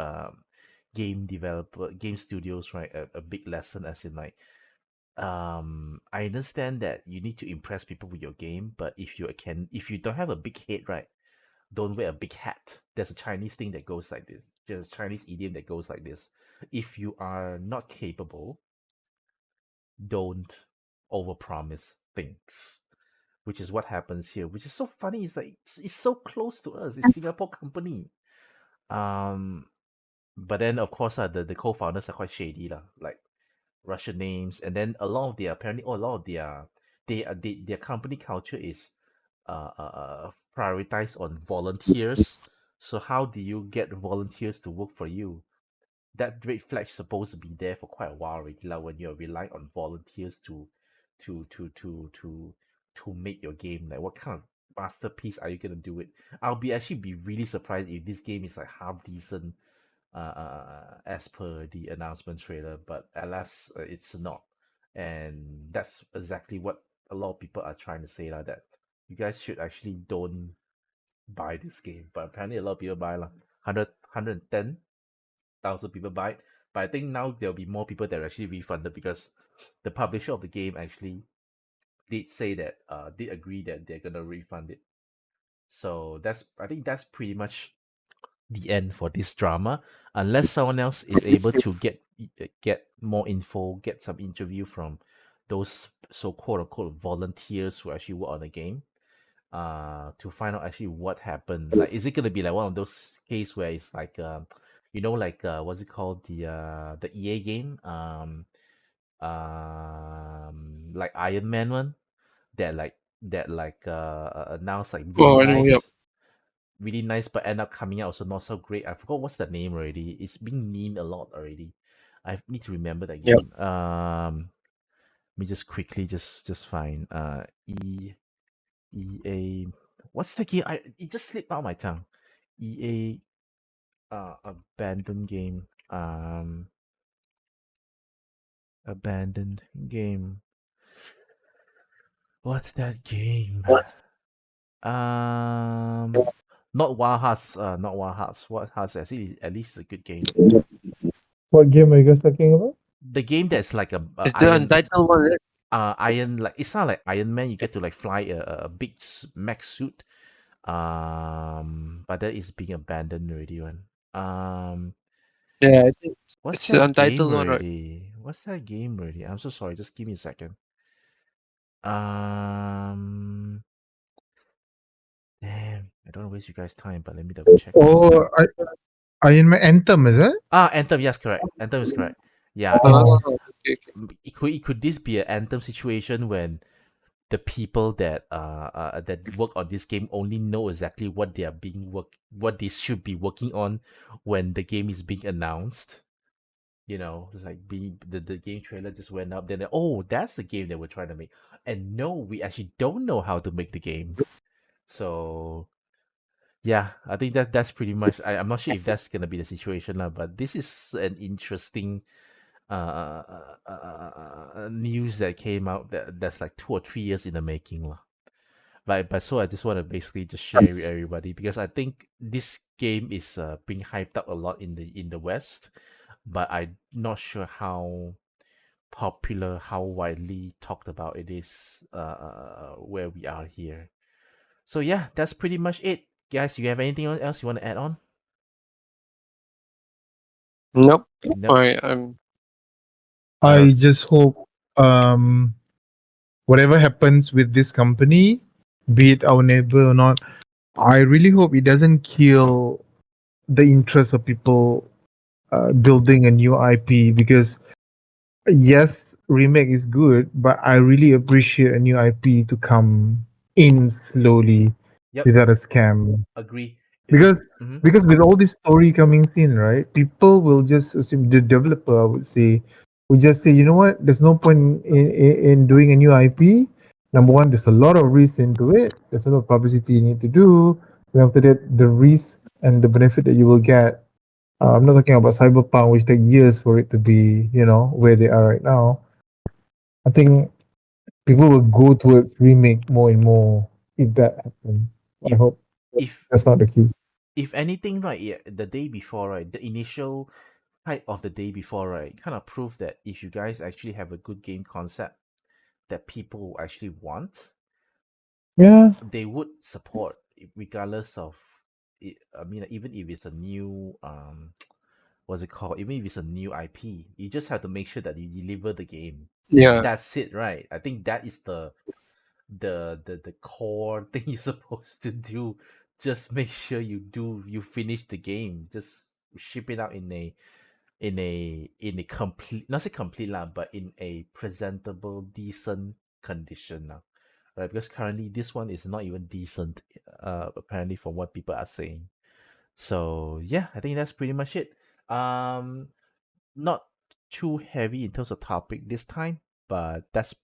game studios, right, a big lesson, as in like, I understand that you need to impress people with your game, but if you don't have a big head, right, don't wear a big hat. There's a Chinese thing that goes like this. There's a Chinese idiom that goes like this. If you are not capable, don't overpromise things. Which is what happens here. Which is so funny. It's like it's so close to us. It's Singapore company. Um, but then of course, the co-founders are quite shady lah. Like Russian names, and then a lot of their apparently, a lot of their company culture is prioritized on volunteers. So how do you get volunteers to work for you? That red flag's supposed to be there for quite a while already, like when you're relying on volunteers to to to to to make your game. Like what kind of masterpiece are you gonna do it? I'll be actually be really surprised if this game is like half decent, as per the announcement trailer, but alas, it's not. And that's exactly what a lot of people are trying to say, that you guys should actually don't buy this game. But apparently a lot of people buy, 110,000 people buy it. But I think now there'll be more people that are actually refunded, because the publisher of the game actually did say that, did agree that they're gonna refund it. So I think that's pretty much the end for this drama, unless someone else is able to get more info, get some interview from those so quote unquote volunteers who actually work on the game, to find out actually what happened. Like, is it gonna be like one of those case where it's like, like, what's it called, the EA game, like Iron Man one, announced like Oh, I know. Yep. really nice, but end up coming out also not so great. I forgot what's the name already. It's being memed a lot already. I need to remember that Yep. game. Let me just quickly just find EA. What's the game? It just slipped out my tongue. EA abandoned game. Abandoned game. What's that game? Not Wild Hearts. Not Wild Hearts. Wild Hearts. At least it's a good game. What game are you guys talking about? The game that's like a It's the untitled one. Right? iron, like it's not like Iron Man. You get to like fly a big mech suit. But that is being abandoned already. One. Yeah, I think What's it's the that game untitled one, right? already? What's that game already? I'm so sorry. Just give me a second. Um, Damn, I don't want to waste you guys' time, but let me double check this. Oh, Iron Man Anthem, is it? Anthem. Yes, correct. Anthem is correct. Yeah, Oh, okay, okay. could this be an Anthem situation when the people that work on this game only know exactly what what they should be working on when the game is being announced? Like the game trailer just went up, then oh, that's the game that we're trying to make, and no, we actually don't know how to make the game. So yeah, I think that's pretty much. I'm not sure if that's gonna be the situation lah, but this is an interesting news that came out that's like 2 or 3 years in the making lah. But so I just want to basically just share with everybody because I think this game is being hyped up a lot in the West, but I'm not sure how popular, how widely talked about it is where we are here. So yeah, that's pretty much it, guys. You have anything else you want to add on? Nope. Nope. I'm. I just hope um, whatever happens with this company, be it our neighbor or not, I really hope it doesn't kill the interest of people building a new IP because yes, remake is good, but I really appreciate a new IP to come in slowly Yep. without a scam. Agree. Because Mhm. because with all this story coming in, right, people will just assume the developer, I would say, will just say, you know what, there's no point in doing a new IP. Number one, there's a lot of risk into it. There's a lot of publicity you need to do. And after that, the risk and the benefit that you will get. I'm not talking about Cyberpunk, which take years for it to be, where they are right now. I think people will go towards remake more and more if that happens. I If hope if that's not the case. if anything, right, yeah, the day before, right, the initial hype of the day before, right, kind of proved that if you guys actually have a good game concept that people actually want, Yeah, they would support regardless of it. I mean, even if it's a new what's it called, even if it's a new IP, you just have to make sure that you deliver the game. Yeah. That's it, right? I think that is the core thing you're supposed to do. Just make sure you finish the game. Just ship it out in a complete, not say complete lah, but in a presentable, decent condition now, right? Because currently this one is not even decent, apparently from what people are saying. So yeah, I think that's pretty much it. Um, not too heavy in terms of topic this time, but that's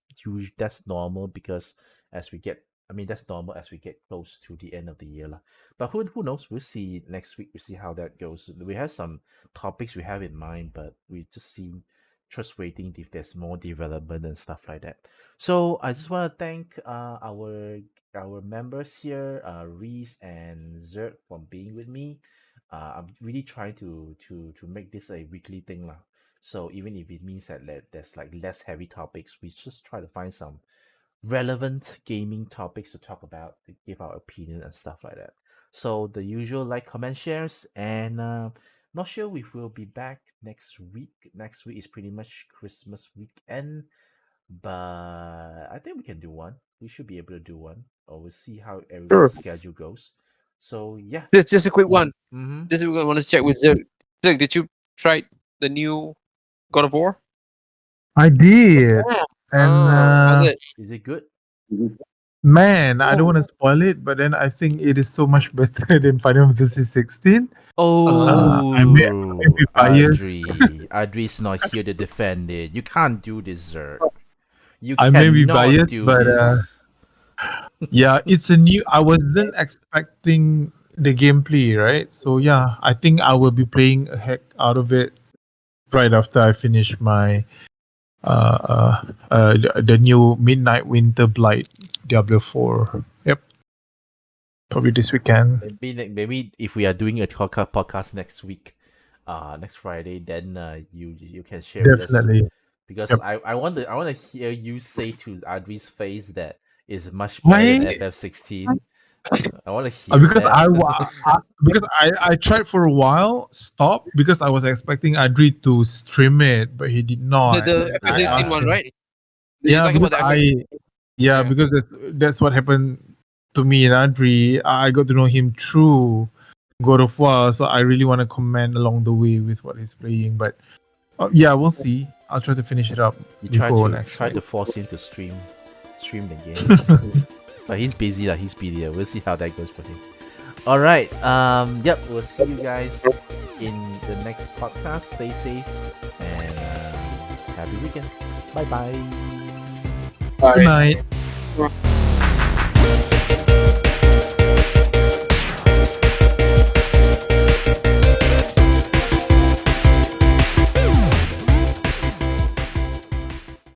normal because as we get, I mean, that's normal as we get close to the end of the year lah. But who knows? We'll see next week. We'll see how that goes. We have some topics we have in mind, but we just waiting if there's more development and stuff like that. So I just want to thank our members here, Reese and Zerg, for being with me. I'm really trying to make this a weekly thing lah. So even if it means that there's like less heavy topics, we just try to find some relevant gaming topics to talk about, to give our opinion and stuff like that. So the usual like, comment, shares, and not sure if we'll be back next week. Next week is pretty much Christmas weekend, but I think we can do one. We should be able to do one, or we'll see how Sure. everyone's schedule goes. So yeah. Just a quick one. Mm-hmm. Just I want to check with Zerg. Zerg, did you try the new God of War? I did. Yeah. And How's it? Is it good? man, I don't Oh. want to spoil it, but then I think it is so much better than Final Fantasy 16. I may Oh, be biased. Adri's not here to defend it. You can't do this, Zerg. You I may be cannot biased, do but this. yeah, it's a new. I wasn't expecting the gameplay, right? So yeah, I think I will be playing a heck out of it right after I finish my the new Midnight Winter Blight Diablo 4. Yep, probably this weekend. Maybe if we are doing a podcast next week, next Friday, then you can share with us, Definitely. because Yep. I want to hear you say to Adri's face that is much better than Why? FF16. I want to hear Because that. I tried for a while, stopped because I was expecting Adri to stream it, but he did The not. the I FF16 asked one, him. right? You're Yeah, talking because about the FF. yeah, Yeah. because that's what happened to me and Adri. I got to know him through God of War, so I really want to comment along the way with what he's playing. But yeah, we'll see. I'll try to finish it up You before next try week. to force him to stream the game, but he's busy lah. He's busy. We'll see how that goes for him. All right. Yep. We'll see you guys in the next podcast. Stay safe and happy weekend. Bye bye. Good night. Bye.